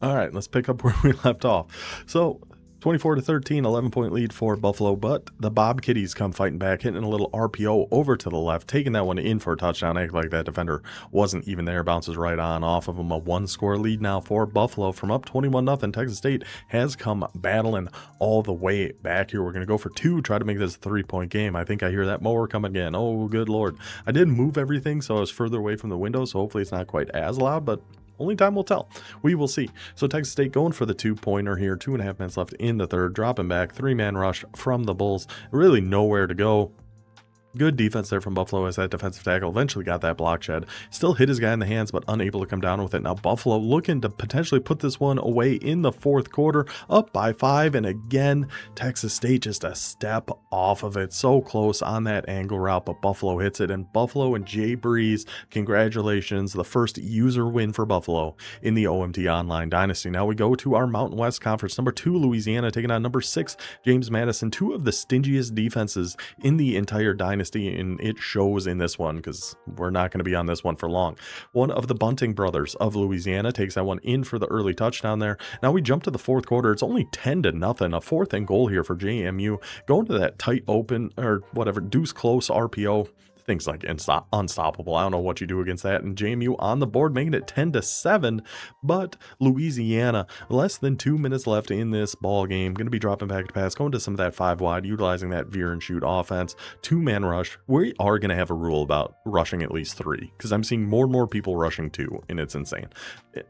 All right, let's pick up where we left off. So 24-13, 11-point lead for Buffalo, but the Bob Kitties come fighting back, hitting a little RPO over to the left, taking that one in for a touchdown. Act like that defender wasn't even there, bounces right on off of him. A one-score lead now for Buffalo from up 21-0. Texas State has come battling all the way back here. We're going to go for two, try to make this a 3-point game. I think I hear that mower coming again. Oh, good Lord. I did move everything, so I was further away from the window, so hopefully it's not quite as loud, but only time will tell. We will see. So Texas State going for the 2-pointer here. 2.5 minutes left in the third. Dropping back. 3-man rush from the Bulls. Really nowhere to go. Good defense there from Buffalo as that defensive tackle eventually got that block shed. Still hit his guy in the hands, but unable to come down with it. Now Buffalo looking to potentially put this one away in the fourth quarter, up by 5. And again, Texas State just a step off of it. So close on that angle route, but Buffalo hits it. And Buffalo and Jay Breeze, congratulations. The first user win for Buffalo in the OMT Online Dynasty. Now we go to our Mountain West Conference. Number 2, Louisiana, taking on number 6, James Madison. Two of the stingiest defenses in the entire Dynasty. And it shows in this one because we're not going to be on this one for long. One of the Bunting brothers of Louisiana takes that one in for the early touchdown there. Now we jump to the fourth quarter. It's only 10-0. A 4th and goal here for JMU. Going to that tight open or whatever, deuce close RPO. Things like unstoppable. I don't know what you do against that. And JMU on the board, making it 10-7. But Louisiana, less than 2 minutes left in this ball game. Going to be dropping back to pass, going to some of that 5 wide, utilizing that Veer and Shoot offense. 2-man rush. We are going to have a rule about rushing at least 3 because I'm seeing more and more people rushing 2, and it's insane.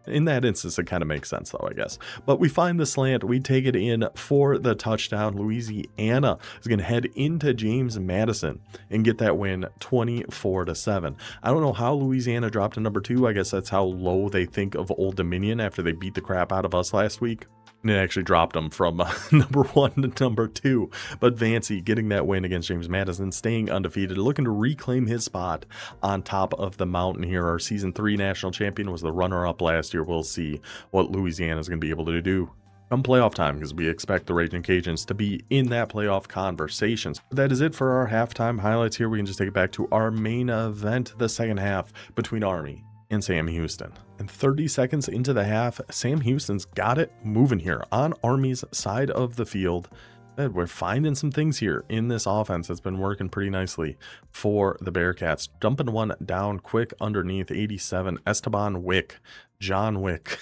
In that instance, it kind of makes sense though, I guess. But we find the slant. We take it in for the touchdown. Louisiana is going to head into James Madison and get that win 24-7. I don't know how Louisiana dropped to number 2. I guess that's how low they think of Old Dominion after they beat the crap out of us last week. And it actually dropped them from number 1 to number 2. But Vancy getting that win against James Madison, staying undefeated, looking to reclaim his spot on top of the mountain here. Our season 3 national champion was the runner-up last year. We'll see what Louisiana is going to be able to do come playoff time, because we expect the Raging Cajuns to be in that playoff conversations. That is it for our halftime highlights here. We can just take it back to our main event, the second half between Army and Sam Houston. And 30 seconds into the half, Sam Houston's got it moving here on Army's side of the field. We're finding some things here in this offense that's been working pretty nicely for the Bearcats. Dumping one down quick underneath 87, Esteban Wick, John Wick.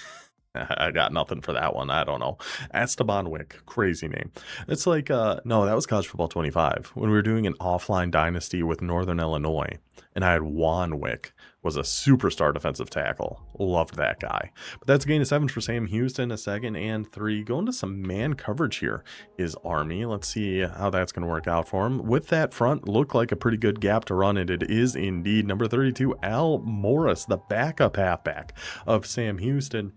I got nothing for that one. I don't know. Esteban Wick. Crazy name. It's like, no, that was College Football 25. When we were doing an offline dynasty with Northern Illinois, and I had Juan Wick, was a superstar defensive tackle. Loved that guy. But that's a gain of 7 for Sam Houston, a 2nd and 3. Going to some man coverage here is Army. Let's see how that's going to work out for him. With that front, looked like a pretty good gap to run, and it is indeed. Number 32, Al Morris, the backup halfback of Sam Houston.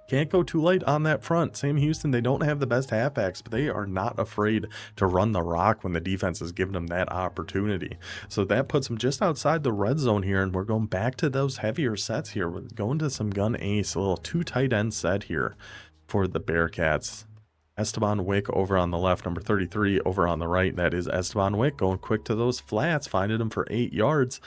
Can't go too late on that front. Sam Houston, they don't have the best halfbacks, but they are not afraid to run the rock when the defense is giving them that opportunity. So that puts them just outside the red zone here, and we're going back to those heavier sets here. We're going to some gun ace, a little 2 tight end set here for the Bearcats. Esteban Wick over on the left, number 33 over on the right. That is Esteban Wick going quick to those flats, finding him for 8 yards.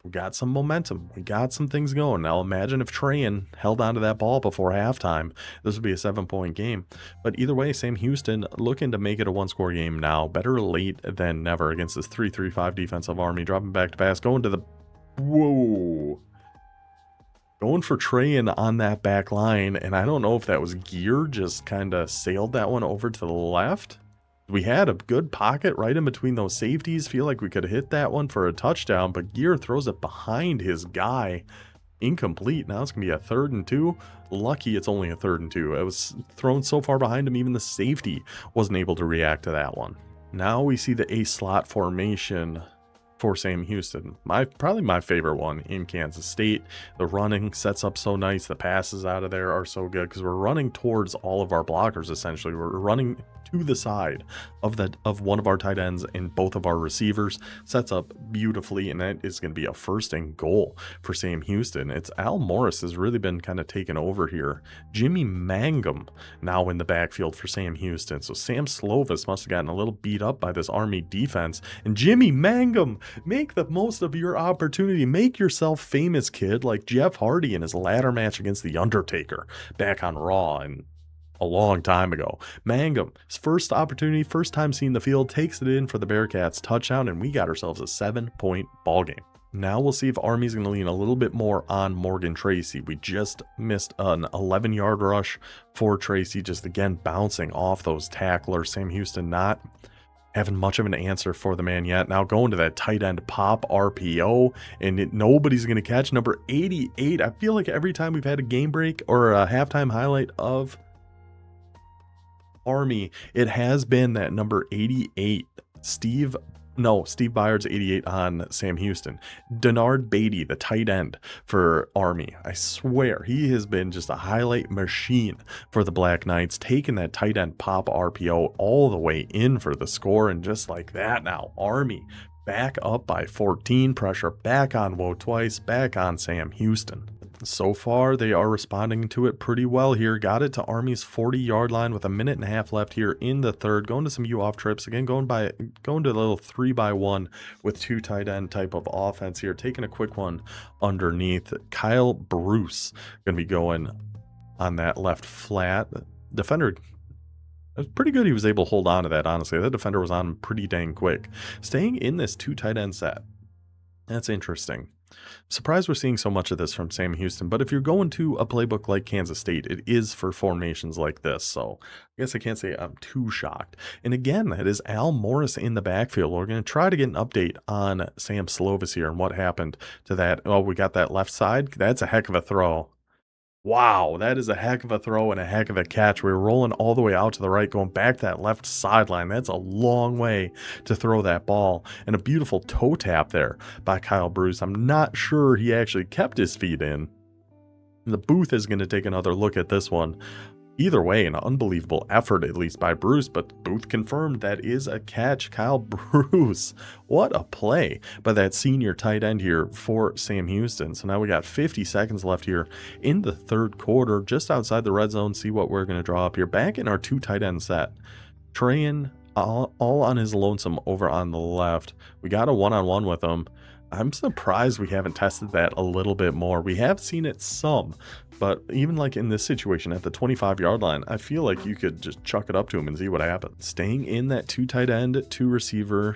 We got some momentum. We got some things going. Now imagine if Trayan held onto that ball before halftime. This would be a 7-point game. But either way, Sam Houston looking to make it a 1-score game now. Better late than never against this 3-3-5 defensive Army. Dropping back to pass. Going to the... Whoa. Going for Trayan on that back line. And I don't know if that was gear. Just kind of sailed that one over to the left. We had a good pocket right in between those safeties. Feel like we could hit that one for a touchdown, but Gear throws it behind his guy. Incomplete. Now it's going to be a 3rd and 2. Lucky it's only a 3rd and 2. It was thrown so far behind him, even the safety wasn't able to react to that one. Now we see the A slot formation for Sam Houston. Probably my favorite one in Kansas State. The running sets up so nice. The passes out of there are so good because we're running towards all of our blockers, essentially. We're running to the side of one of our tight ends and both of our receivers. Sets up beautifully, and that is going to be a 1st and goal for Sam Houston. It's Al Morris has really been kind of taken over here. Jimmy Mangum now in the backfield for Sam Houston. So Sam Slovis must have gotten a little beat up by this Army defense. And Jimmy Mangum, make the most of your opportunity. Make yourself famous, kid, like Jeff Hardy in his ladder match against The Undertaker back on Raw and a long time ago. Mangum, his first opportunity, first time seeing the field, takes it in for the Bearcats touchdown, and we got ourselves a 7-point ball game. Now we'll see if Army's going to lean a little bit more on Morgan Tracy. We just missed an 11-yard rush for Tracy, just again bouncing off those tacklers. Sam Houston not having much of an answer for the man yet. Now going to that tight end pop RPO, and nobody's going to catch number 88. I feel like every time we've had a game break or a halftime highlight of Army, it has been that number 88. Steve Byard's 88 on Sam Houston. Denard Beatty, the tight end for Army. I swear he has been just a highlight machine for the Black Knights, taking that tight end pop RPO all the way in for the score. And just like that, now Army back up by 14. Pressure back on Woe twice, back on Sam Houston. So far, they are responding to it pretty well here. Got it to Army's 40-yard line with a minute and a half left here in the third. Going to some U-off trips. Again, going to a little 3-by-1 with 2 tight end type of offense here. Taking a quick one underneath. Kyle Bruce going to be going on that left flat. Defender, it was pretty good he was able to hold on to that, honestly. That defender was on pretty dang quick. Staying in this 2 tight end set. That's interesting. Surprised we're seeing so much of this from Sam Houston, but if you're going to a playbook like Kansas State, it is for formations like this, so I guess I can't say I'm too shocked. And again, that is Al Morris in the backfield. We're going to try to get an update on Sam Slovis here and what happened to that. Oh, we got that left side. That's a heck of a throw. Wow, that is a heck of a throw and a heck of a catch. We were rolling all the way out to the right, going back that left sideline. That's a long way to throw that ball. And a beautiful toe tap there by Kyle Bruce. I'm not sure he actually kept his feet in. The booth is going to take another look at this one. Either way, an unbelievable effort, at least by Bruce, but Booth confirmed that is a catch. Kyle Bruce, what a play by that senior tight end here for Sam Houston. So now we got 50 seconds left here in the third quarter, just outside the red zone. See what we're going to draw up here. Back in our 2 tight end set. Trayan all on his lonesome over on the left. We got a one-on-one with him. I'm surprised we haven't tested that a little bit more. We have seen it some, but even like in this situation at the 25-yard line, I feel like you could just chuck it up to him and see what happens. Staying in that 2 tight end, 2 receiver,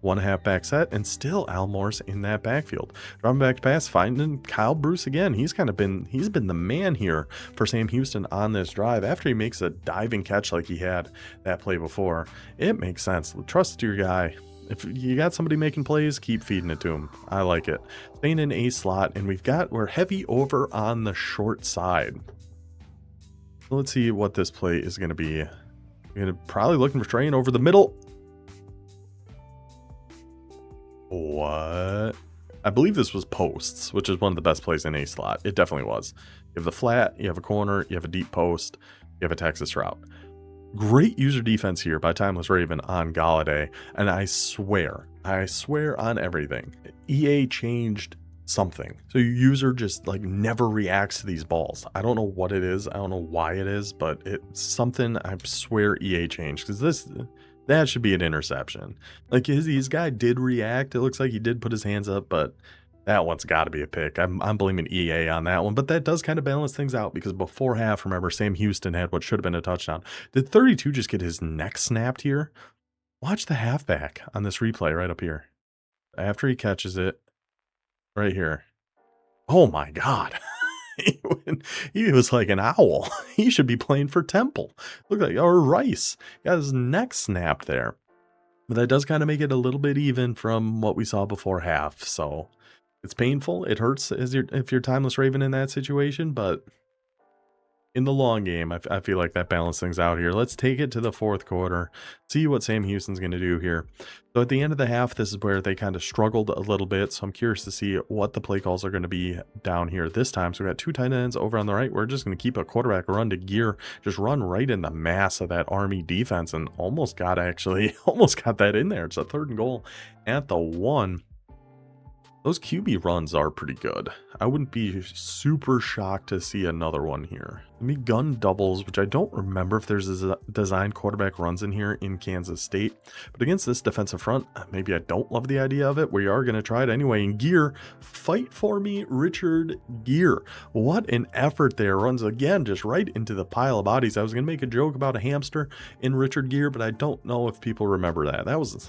1 halfback set, and still Al Morris in that backfield. Dropping back to pass, finding Kyle Bruce again. He's been the man here for Sam Houston on this drive. After he makes a diving catch like he had that play before, it makes sense. Trust your guy. If you got somebody making plays, keep feeding it to him. I like it. Staying in a slot, and we're heavy over on the short side. So let's see what this play is going to be. We're going to probably looking for Trayan over the middle. What? I believe this was posts, which is one of the best plays in a slot. It definitely was. You have the flat, you have a corner, you have a deep post, you have a Texas route. Great user defense here by Timeless Raven on Galladay, and I swear on everything, EA changed something. So your user just like never reacts to these balls. I don't know what it is. I don't know why it is, but it's something I swear EA changed, because that should be an interception. Like his guy did react. It looks like he did put his hands up, but that one's got to be a pick. I'm blaming EA on that one, but that does kind of balance things out, because before half, remember, Sam Houston had what should have been a touchdown. Did 32 just get his neck snapped here? Watch the halfback on this replay right up here. After he catches it, right here. Oh my God. He was like an owl. He should be playing for Temple. Look like, or Rice. Got his neck snapped there. But that does kind of make it a little bit even from what we saw before half, so it's painful. It hurts if you're Timeless Raven in that situation, but in the long game, I feel like that balanced things out here. Let's take it to the fourth quarter, see what Sam Houston's going to do here. So at the end of the half, this is where they kind of struggled a little bit. So I'm curious to see what the play calls are going to be down here this time. So we got two tight ends over on the right. We're just going to keep a quarterback run to Gear, just run right in the mass of that Army defense, and almost got that in there. It's a 3rd and goal at the 1. Those QB runs are pretty good. I wouldn't be super shocked to see another one here. Let me gun doubles, which I don't remember if there's a design quarterback runs in here in Kansas State. But against this defensive front, maybe I don't love the idea of it. We are going to try it anyway. In Gear, fight for me, Richard Gear. What an effort there. Runs again just right into the pile of bodies. I was going to make a joke about a hamster in Richard Gear, but I don't know if people remember that. That was...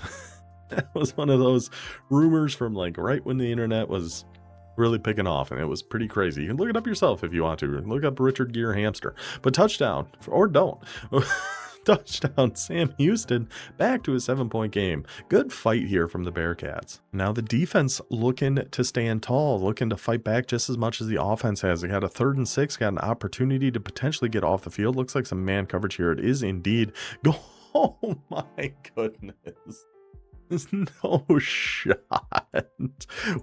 That was one of those rumors from like right when the internet was really picking off, and it was pretty crazy. You can look it up yourself if you want to. Look up Richard Gere hamster. But touchdown, or don't. Touchdown, Sam Houston back to a 7-point game. Good fight here from the Bearcats. Now the defense looking to stand tall, looking to fight back just as much as the offense has. They got a 3rd and 6, got an opportunity to potentially get off the field. Looks like some man coverage here. It is indeed. Oh my goodness. There's no shot.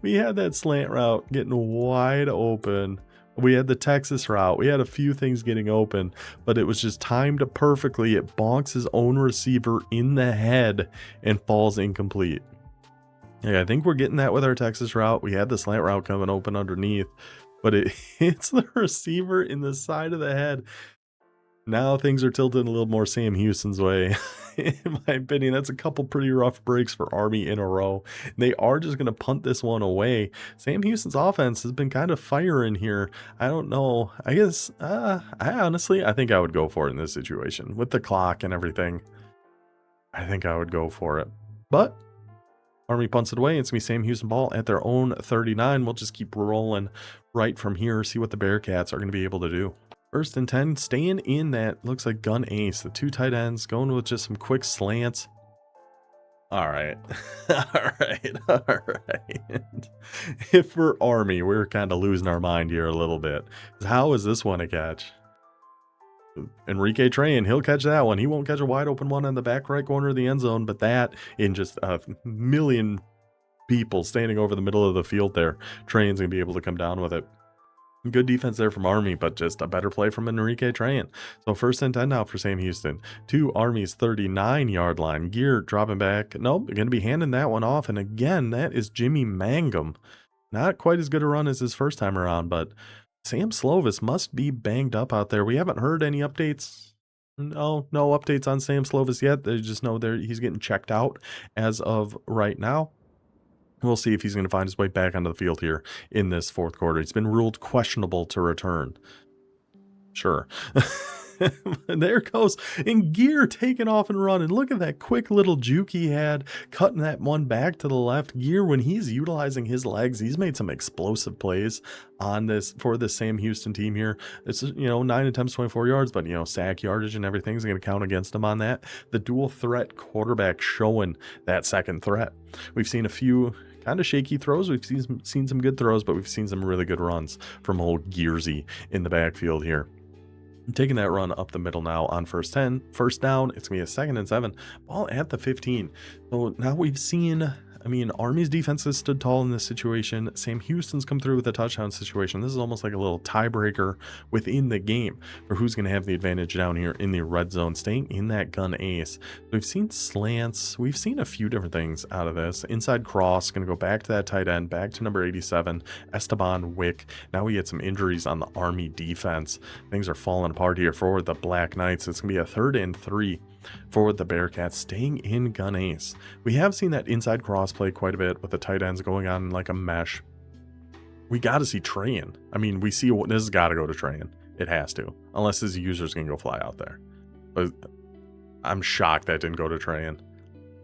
We had that slant route getting wide open. We had the Texas route. We had a few things getting open, but it was just timed perfectly. It bonks his own receiver in the head and falls incomplete. Yeah, I think we're getting that with our Texas route. We had the slant route coming open underneath, but it hits the receiver in the side of the head. Now things are tilted a little more Sam Houston's way. In my opinion, that's a couple pretty rough breaks for Army in a row. They are just going to punt this one away. Sam Houston's offense has been kind of firing here. I don't know. I guess, I think I would go for it in this situation. With the clock and everything, I think I would go for it. But Army punts it away. It's going to be Sam Houston ball at their own 39. We'll just keep rolling right from here, see what the Bearcats are going to be able to do. 1st and 10, staying in that, looks like gun ace. The 2 tight ends going with just some quick slants. All right. All right. If we're Army, we're kind of losing our mind here a little bit. How is this one a catch? Enrique Train, he'll catch that one. He won't catch a wide open one in the back right corner of the end zone, but that in just a million people standing over the middle of the field there, Train's going to be able to come down with it. Good defense there from Army, but just a better play from Enrique Train. So 1st and 10 now for Sam Houston. To Army's 39-yard line. Gear dropping back. Nope, going to be handing that one off. And again, that is Jimmy Mangum. Not quite as good a run as his first time around, but Sam Slovis must be banged up out there. We haven't heard any updates. No updates on Sam Slovis yet. They just know he's getting checked out as of right now. We'll see if he's going to find his way back onto the field here in this 4th quarter. He's been ruled questionable to return. Sure. There goes. And Gear taking off and running. Look at that quick little juke he had, cutting that one back to the left. Gear, when he's utilizing his legs, he's made some explosive plays on this for the Sam Houston team here. It's, 9 attempts, 24 yards, but, sack yardage and everything's going to count against him on that. The dual threat quarterback showing that second threat. We've seen a few kind of shaky throws. We've seen some good throws, but we've seen some really good runs from old Gearsy in the backfield here. Taking that run up the middle now on 1st down. It's going to be a 2nd and 7. Ball at the 15. So now we've seen, Army's defense has stood tall in this situation. Sam Houston's come through with a touchdown situation. This is almost like a little tiebreaker within the game for who's going to have the advantage down here in the red zone, staying in that gun ace. We've seen slants. We've seen a few different things out of this. Inside cross, going to go back to that tight end, back to number 87, Esteban Wick. Now we get some injuries on the Army defense. Things are falling apart here for the Black Knights. It's going to be a 3rd and 3. For the Bearcats, staying in gun ace. We have seen that inside cross play quite a bit with the tight ends going on like a mesh. We got to see Trayan. We see this has got to go to Trayan. It has to, unless his user's going to go fly out there. But I'm shocked that didn't go to Trayan.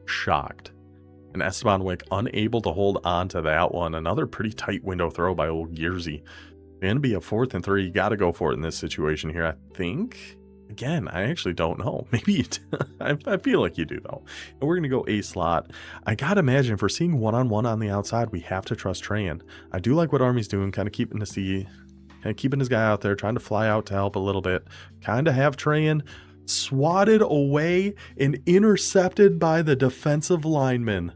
Shocked. And Esteban Wick unable to hold on to that one. Another pretty tight window throw by old Gearsy. Going to be a 4th and 3. You got to go for it in this situation here, I think. Again, I actually don't know. Maybe you I feel like you do, though. And we're going to go A slot. I got to imagine if we're seeing one-on-one on the outside, we have to trust Trayan. I do like what Army's doing, kind of keeping kind of keeping his guy out there, trying to fly out to help a little bit. Kind of have Trayan swatted away and intercepted by the defensive lineman.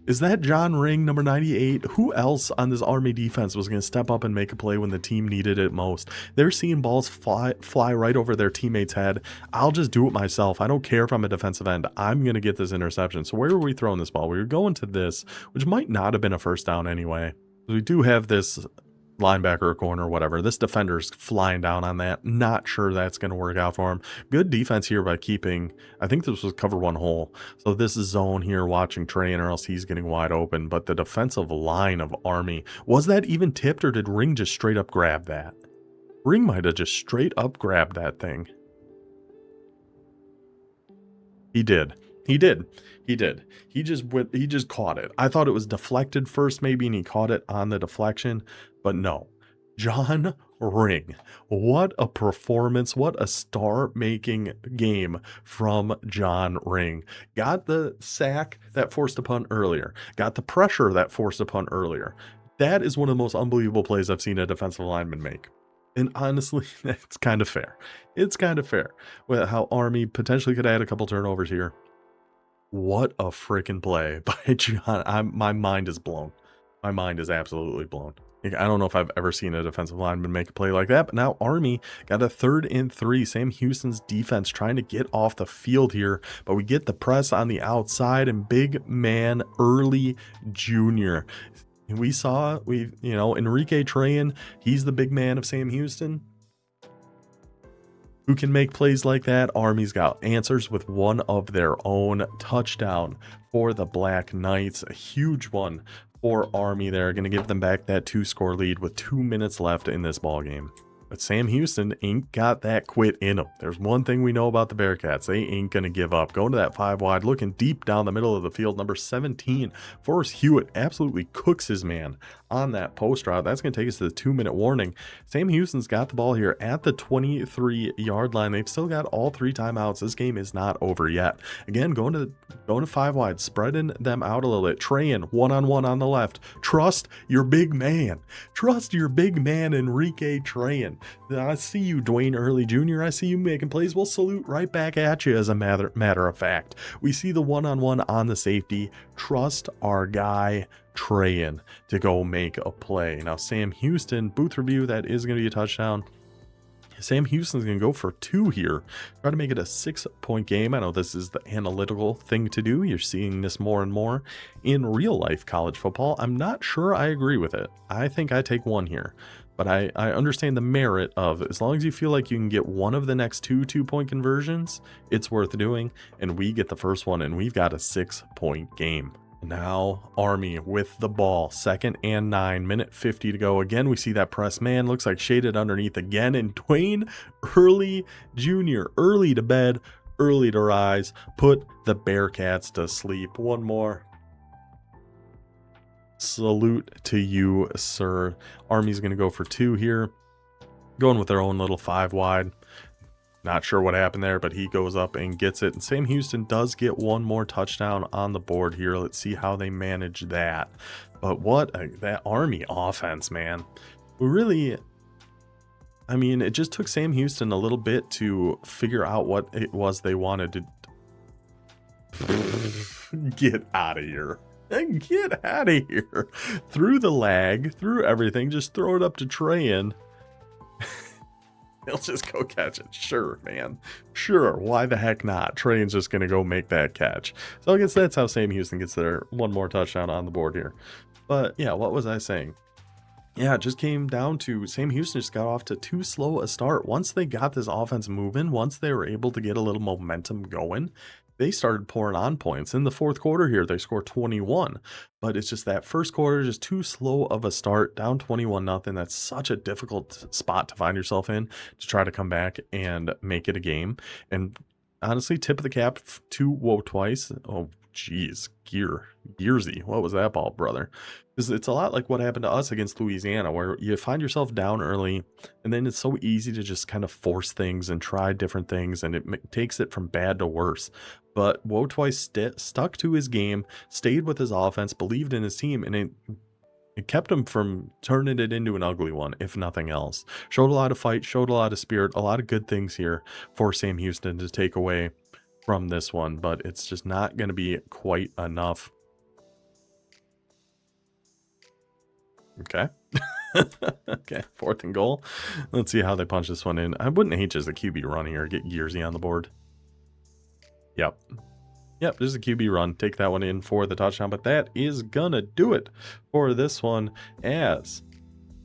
Is that John Ring, number 98? Who else on this Army defense was going to step up and make a play when the team needed it most? They're seeing balls fly right over their teammate's head. I'll just do it myself. I don't care if I'm a defensive end. I'm going to get this interception. So where were we throwing this ball? We were going to this, which might not have been a first down anyway. We do have this linebacker or corner or whatever. This defender's flying down on that. Not sure that's going to work out for him. Good defense here by keeping, I think this was cover one hole. So this is zone here watching Trayan, or else he's getting wide open. But the defensive line of Army, was that even tipped, or did Ring just straight up grab that? Ring might have just straight up grabbed that thing. He did. He did. He did. He just caught it. I thought it was deflected first maybe, and he caught it on the deflection, but no. John Ring. What a performance. What a star-making game from John Ring. Got the sack that forced a punt earlier. Got the pressure that forced a punt earlier. That is one of the most unbelievable plays I've seen a defensive lineman make. And honestly, it's kind of fair. It's kind of fair with how Army potentially could add a couple turnovers here. What a freaking play by John. My mind is blown. My mind is absolutely blown. I don't know if I've ever seen a defensive lineman make a play like that, but now Army got a 3rd and 3. Sam Houston's defense trying to get off the field here, but we get the press on the outside, and big man Early Jr. We saw, Enrique Trayan, he's the big man of Sam Houston. Who can make plays like that? Army's got answers with one of their own. Touchdown for the Black Knights. A huge one for Army there. Going to give them back that 2-score lead with 2 minutes left in this ball game. But Sam Houston ain't got that quit in them. There's one thing we know about the Bearcats. They ain't going to give up. Going to that 5 wide, looking deep down the middle of the field. Number 17, Forrest Hewitt absolutely cooks his man on that post route. That's going to take us to the 2-minute warning. Sam Houston's got the ball here at the 23-yard line. They've still got all 3 timeouts. This game is not over yet. Again, going to 5 wide, spreading them out a little bit. Trayan, one-on-one on the left. Trust your big man. Trust your big man, Enrique Trayan. I see you, Dwayne Early Jr. I see you making plays. We'll salute right back at you, as a matter of fact. We see the one-on-one on the safety. Trust our guy, Trayan, to go make a play. Now, Sam Houston, booth review, that is going to be a touchdown. Sam Houston's going to go for 2 here. Try to make it a 6-point game. I know this is the analytical thing to do. You're seeing this more and more in real life college football. I'm not sure I agree with it. I think I take 1 here. But I understand the merit of, as long as you feel like you can get one of the next 2 2-point conversions, it's worth doing. And we get the first one, and we've got a 6-point game. Now Army with the ball, 2nd and 9, minute 50 to go. Again, we see that press man, looks like shaded underneath again, and Dwayne Early Jr., early to bed, early to rise, put the Bearcats to sleep. One more. Salute to you, sir. Army's going to go for 2 here, going with their own little 5 wide. Not sure what happened there, but he goes up and gets it. And Sam Houston does get 1 more touchdown on the board here. Let's see how they manage that. But that Army offense, man. We really, it just took Sam Houston a little bit to figure out what it was they wanted to get out of here. Get out of here. Through the lag, through everything, just throw it up to Trayan. He'll just go catch it. Sure, man. Sure. Why the heck not? Trayan's just going to go make that catch. So I guess that's how Sam Houston gets their 1 more touchdown on the board here. But yeah, what was I saying? Yeah, it just came down to Sam Houston just got off to too slow a start. Once they got this offense moving, once they were able to get a little momentum going, they started pouring on points. In the 4th quarter here, they scored 21. But it's just that first quarter, just too slow of a start, down 21-0. That's such a difficult spot to find yourself in, to try to come back and make it a game. And honestly, tip of the cap to Whoa Twice. Oh, geez, Gearsy. What was that ball, brother? It's a lot like what happened to us against Louisiana, where you find yourself down early, and then it's so easy to just kind of force things and try different things, and it takes it from bad to worse. But Whoa Twice stuck to his game, stayed with his offense, believed in his team, and It kept him from turning it into an ugly one, if nothing else. Showed a lot of fight, showed a lot of spirit, a lot of good things here for Sam Houston to take away from this one, but it's just not going to be quite enough. Okay. Okay, 4th and goal. Let's see how they punch this one in. I wouldn't hate just a QB run here. Get Yearsy on the board. Yep. Yep, there's a QB run. Take that one in for the touchdown, but that is gonna do it for this one as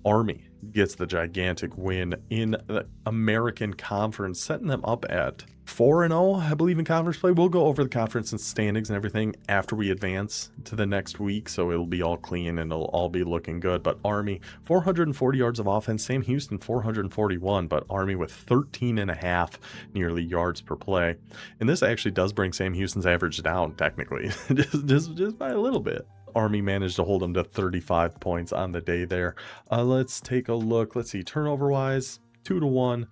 Army gets the gigantic win in the American Conference, setting them up at 4-0, I believe, in conference play. We'll go over the conference and standings and everything after we advance to the next week, so it'll be all clean and it'll all be looking good. But Army, 440 yards of offense. Sam Houston, 441, but Army with 13.5 nearly yards per play. And this actually does bring Sam Houston's average down, technically, just by a little bit. Army managed to hold them to 35 points on the day there. Let's take a look. Let's see, turnover wise, 2-1.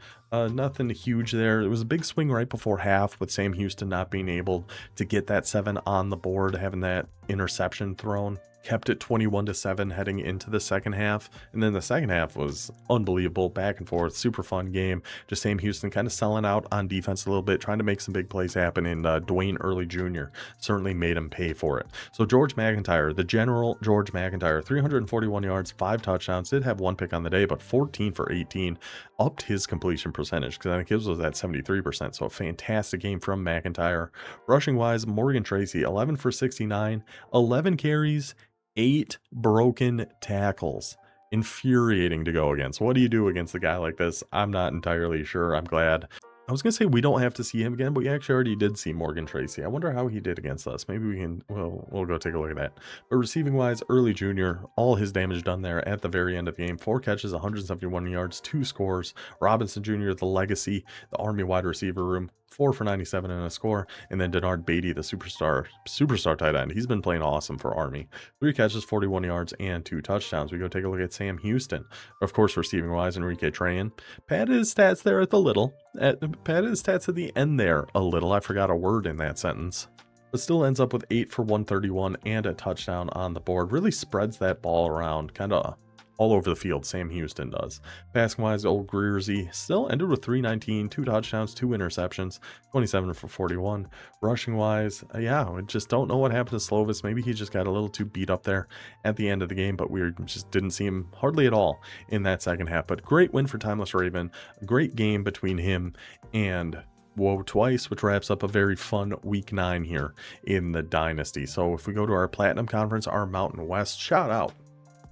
Nothing huge there. It was a big swing right before half with Sam Houston not being able to get that 7 on the board, having that interception thrown. Kept it 21-7 heading into the second half. And then the second half was unbelievable, back and forth, super fun game. Just Sam Houston kind of selling out on defense a little bit, trying to make some big plays happen. And Dwayne Early Jr. certainly made him pay for it. So George McIntyre, the general George McIntyre, 341 yards, 5 touchdowns, did have 1 pick on the day, but 14 for 18, upped his completion percentage because I think his was at 73%. So a fantastic game from McIntyre. Rushing wise, Morgan Tracy, 11 for 69, 11 carries, 8 broken tackles. Infuriating to go against. What do you do against a guy like this? I'm not entirely sure. I'm glad. I was gonna say we don't have to see him again, but we actually already did see Morgan Tracy. I wonder how he did against us. Maybe we can, we'll go take a look at that. But receiving wise, Early Jr., all his damage done there at the very end of the game. 4 catches, 171 yards, 2 scores. Robinson Jr., the legacy, the Army wide receiver room, 4 for 97 and a score. And then Denard Beatty, the superstar tight end. He's been playing awesome for Army. 3 catches, 41 yards, and 2 touchdowns. We go take a look at Sam Houston. Of course, receiving wise, Enrique Trayan padded his stats there at the little. Padded his stats at the end there a little. I forgot a word in that sentence. But still ends up with 8 for 131 and a touchdown on the board. Really spreads that ball around, kind of all over the field. Sam Houston does. Passing wise, old Greersy still ended with 319, 2 touchdowns, 2 interceptions, 27 for 41. Rushing wise, yeah, we just don't know what happened to Slovis. Maybe he just got a little too beat up there at the end of the game, but we just didn't see him hardly at all in that second half. But great win for Timeless Raven. A great game between him and Whoa Twice, which wraps up a very fun week 9 here in the Dynasty. So if we go to our Platinum Conference, our Mountain West, shout out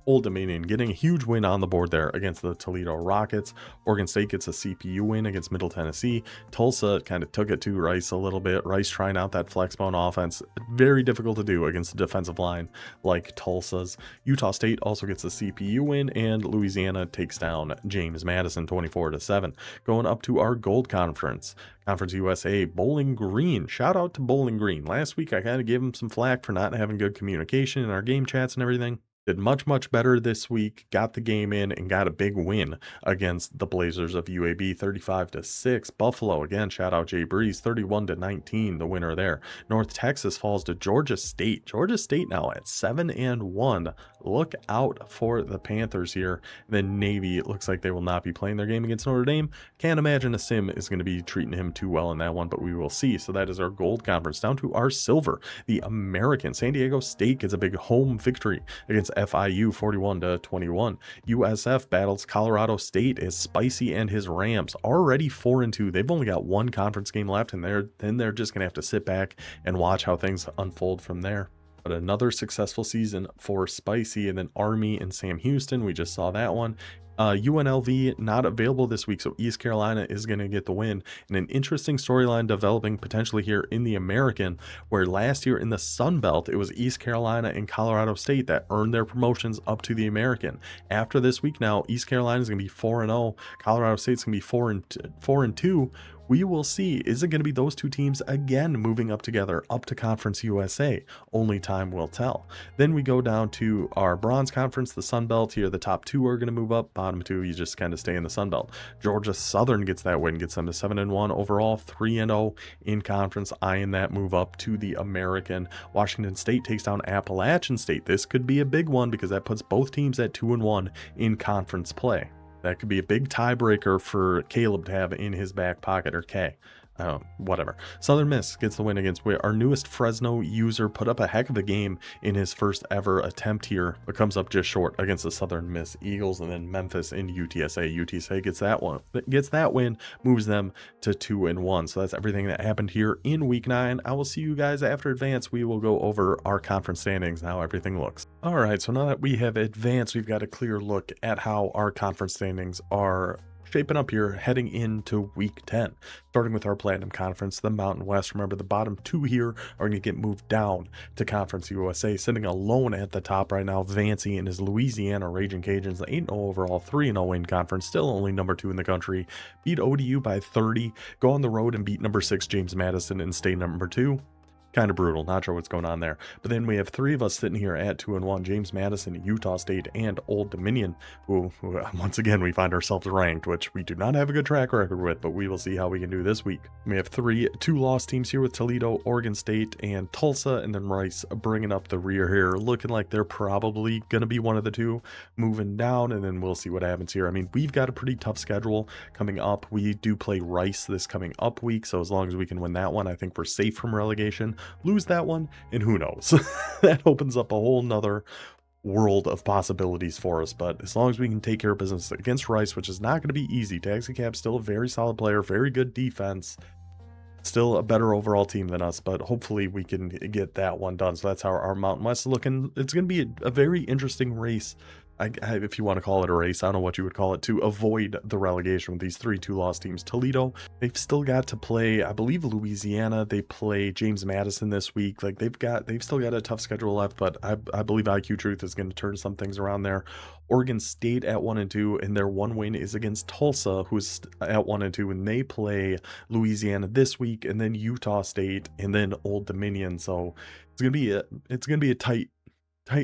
Old Dominion getting a huge win on the board there against the Toledo Rockets. Oregon State gets a CPU win against Middle Tennessee. Tulsa kind of took it to Rice a little bit. Rice trying out that flexbone offense. Very difficult to do against a defensive line like Tulsa's. Utah State also gets a CPU win, and Louisiana takes down James Madison 24-7. Going up to our Gold Conference. Conference USA, Bowling Green. Shout out to Bowling Green. Last week I kind of gave them some flack for not having good communication in our game chats and everything. Did much better this week, got the game in, and got a big win against the Blazers of UAB, 35-6. Buffalo, again, shout out Jay Breeze, 31-19, the winner there. North Texas falls to Georgia State. Georgia State now at 7-1. Look out for the Panthers here. Then Navy, it looks like they will not be playing their game against Notre Dame. Can't imagine a sim is going to be treating him too well in that one, but we will see. So that is our Gold Conference. Down to our Silver, the American. San Diego State gets a big home victory against FIU, 41-21. USF battles Colorado State as Spicy and his Rams already 4-2. They've only got 1 conference game left, and they're just gonna have to sit back and watch how things unfold from there. But another successful season for Spicy. And then Army and Sam Houston, we just saw that one. UNLV not available this week, so East Carolina is going to get the win. And an interesting storyline developing potentially here in the American, where last year in the Sun Belt, it was East Carolina and Colorado State that earned their promotions up to the American. After this week now, East Carolina is going to be 4-0. Colorado State's going to be 4-2. We will see. Is it going to be those two teams again moving up together, up to Conference USA? Only time will tell. Then we go down to our bronze conference, the Sun Belt. Here, the top two are going to move up. Bottom two, you just kind of stay in the Sun Belt. Georgia Southern gets that win, gets them to 7-1 overall, 3-0 in conference, eyeing that move up to the American. Washington State takes down Appalachian State. This could be a big one because that puts both teams at 2-1 in conference play. That could be a big tiebreaker for Caleb to have in his back pocket, or K. Whatever. Southern Miss gets the win against our newest Fresno user. Put up a heck of a game in his first ever attempt here, but comes up just short against the Southern Miss Eagles. And then Memphis in UTSA. UTSA gets that win, moves them to 2-1. So that's everything that happened here in week 9. I will see you guys after advance. We will go over our conference standings and how everything looks. All right, so now that we have advanced, we've got a clear look at how our conference standings are shaping up here heading into week 10. Starting with our Platinum Conference, the Mountain West. Remember, the bottom two here are going to get moved down to Conference USA. Sitting alone at the top right now, Vancy and his Louisiana Raging Cajuns, 8-0 overall, 3-0 in conference, still only number 2 in the country. Beat ODU by 30, go on the road and beat number 6 James Madison and stay number 2. Kind of brutal, not sure what's going on there. But then we have 3 of us sitting here at 2-1, James Madison, Utah State, and Old Dominion, who once again we find ourselves ranked, which we do not have a good track record with, but we will see how we can do this week. We have 2 lost teams here with Toledo, Oregon State, and Tulsa, and then Rice bringing up the rear here, looking like they're probably going to be one of the 2 moving down, and then we'll see what happens here. I mean, we've got a pretty tough schedule coming up. We do play Rice this coming up week, so as long as we can win that one, I think we're safe from relegation. Lose that one, and who knows? That opens up a whole nother world of possibilities for us. But as long as we can take care of business against Rice, which is not going to be easy. Taxi Cab still a very solid player, very good defense, still a better overall team than us, but hopefully we can get that one done. So that's how our Mountain West is looking. It's going to be a very interesting race, if you want to call it a race. I don't know what you would call it, to avoid the relegation with these 3 2-loss teams. Toledo, they've still got to play, I believe, Louisiana. They play James Madison this week. Like, they've still got a tough schedule left, but I believe IQ Truth is going to turn some things around there. Oregon State at 1-2, and their one win is against Tulsa, who's at 1-2, and they play Louisiana this week, and then Utah State, and then Old Dominion. So it's gonna be a tight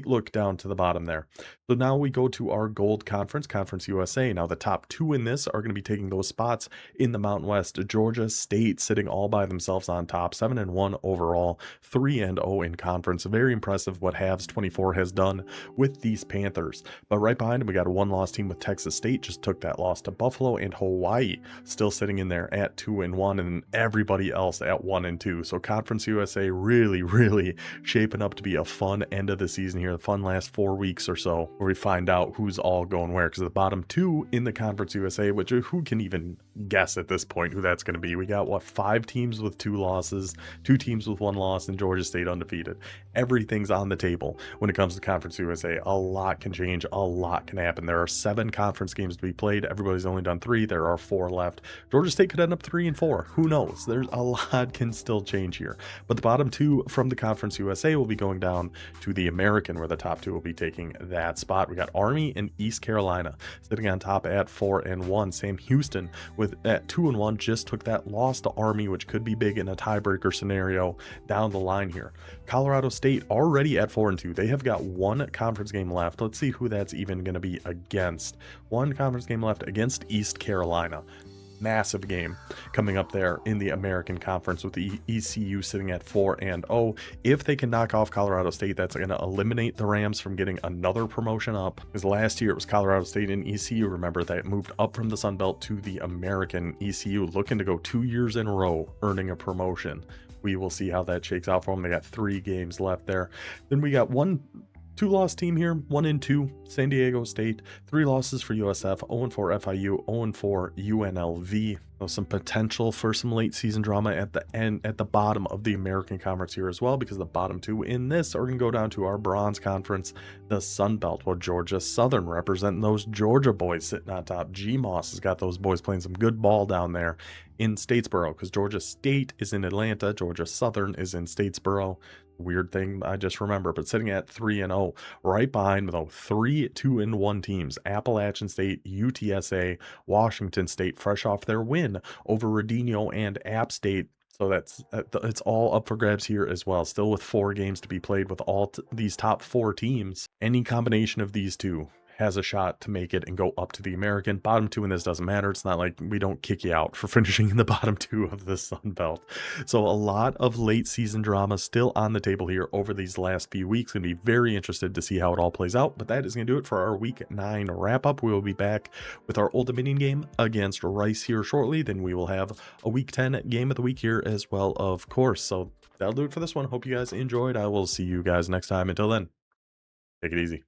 look down to the bottom there. So now we go to our gold conference, Conference USA. Now the top 2 in this are going to be taking those spots in the Mountain West. Georgia State sitting all by themselves on top, 7-1 overall, 3-0 in conference. Very impressive what Halves 24 has done with these Panthers. But right behind them, we got a 1-loss team with Texas State, just took that loss to Buffalo, and Hawaii still sitting in there at 2-1, and everybody else at 1-2. So Conference USA really shaping up to be a fun end of the season here, the fun last 4 weeks or so, where we find out who's all going where, because the bottom 2 in the Conference USA, which who can even guess at this point who that's going to be? We got, what, 5 teams with 2 losses, 2 teams with 1 loss, and Georgia State undefeated. Everything's on the table when it comes to Conference USA. A lot can change, a lot can happen. There are 7 conference games to be played. Everybody's only done 3. There are 4 left. Georgia State could end up 3-4. Who knows? There's a lot can still change here. But the bottom 2 from the Conference USA will be going down to the American, where the top 2 will be taking that spot. We got Army and East Carolina sitting on top at 4-1. Sam Houston with at 2-1 just took that loss to Army, which could be big in a tiebreaker scenario down the line here. Colorado State already at 4-2. They have got 1 conference game left. Let's see who that's even going to be against. 1 conference game left against East Carolina. Massive game coming up there in the American Conference, with the ECU sitting at 4-0. If they can knock off Colorado State, that's going to eliminate the Rams from getting another promotion up, because last year it was Colorado State and ECU, remember, that moved up from the Sun Belt to the American. ECU looking to go 2 years in a row earning a promotion. We will see how that shakes out for them. They got 3 games left there. Then we got 2-loss team here, 1-2, San Diego State, 3 losses for USF, 0-4 FIU, 0-4 UNLV. So some potential for some late season drama at the end, at the bottom of the American Conference here as well, because the bottom 2 in this are going to go down to our bronze conference, the Sun Belt, where Georgia Southern representing those Georgia boys sitting on top. G Moss has got those boys playing some good ball down there in Statesboro because Georgia State is in Atlanta, Georgia Southern is in Statesboro. Weird thing I just remember, but sitting at 3-0, right behind though 3-2-1 teams: Appalachian State, UTSA, Washington State, fresh off their win over Radino and App State. So it's all up for grabs here as well. Still with 4 games to be played with all these top 4 teams. Any combination of these two has a shot to make it and go up to the American. Bottom 2 in this doesn't matter. It's not like we don't kick you out for finishing in the bottom 2 of the Sun Belt. So a lot of late season drama still on the table here over these last few weeks. Gonna be very interested to see how it all plays out. But that is gonna do it for our week 9 wrap up. We will be back with our Old Dominion game against Rice here shortly. Then we will have a week 10 game of the week here as well, of course. So that'll do it for this one. Hope you guys enjoyed. I will see you guys next time. Until then, take it easy.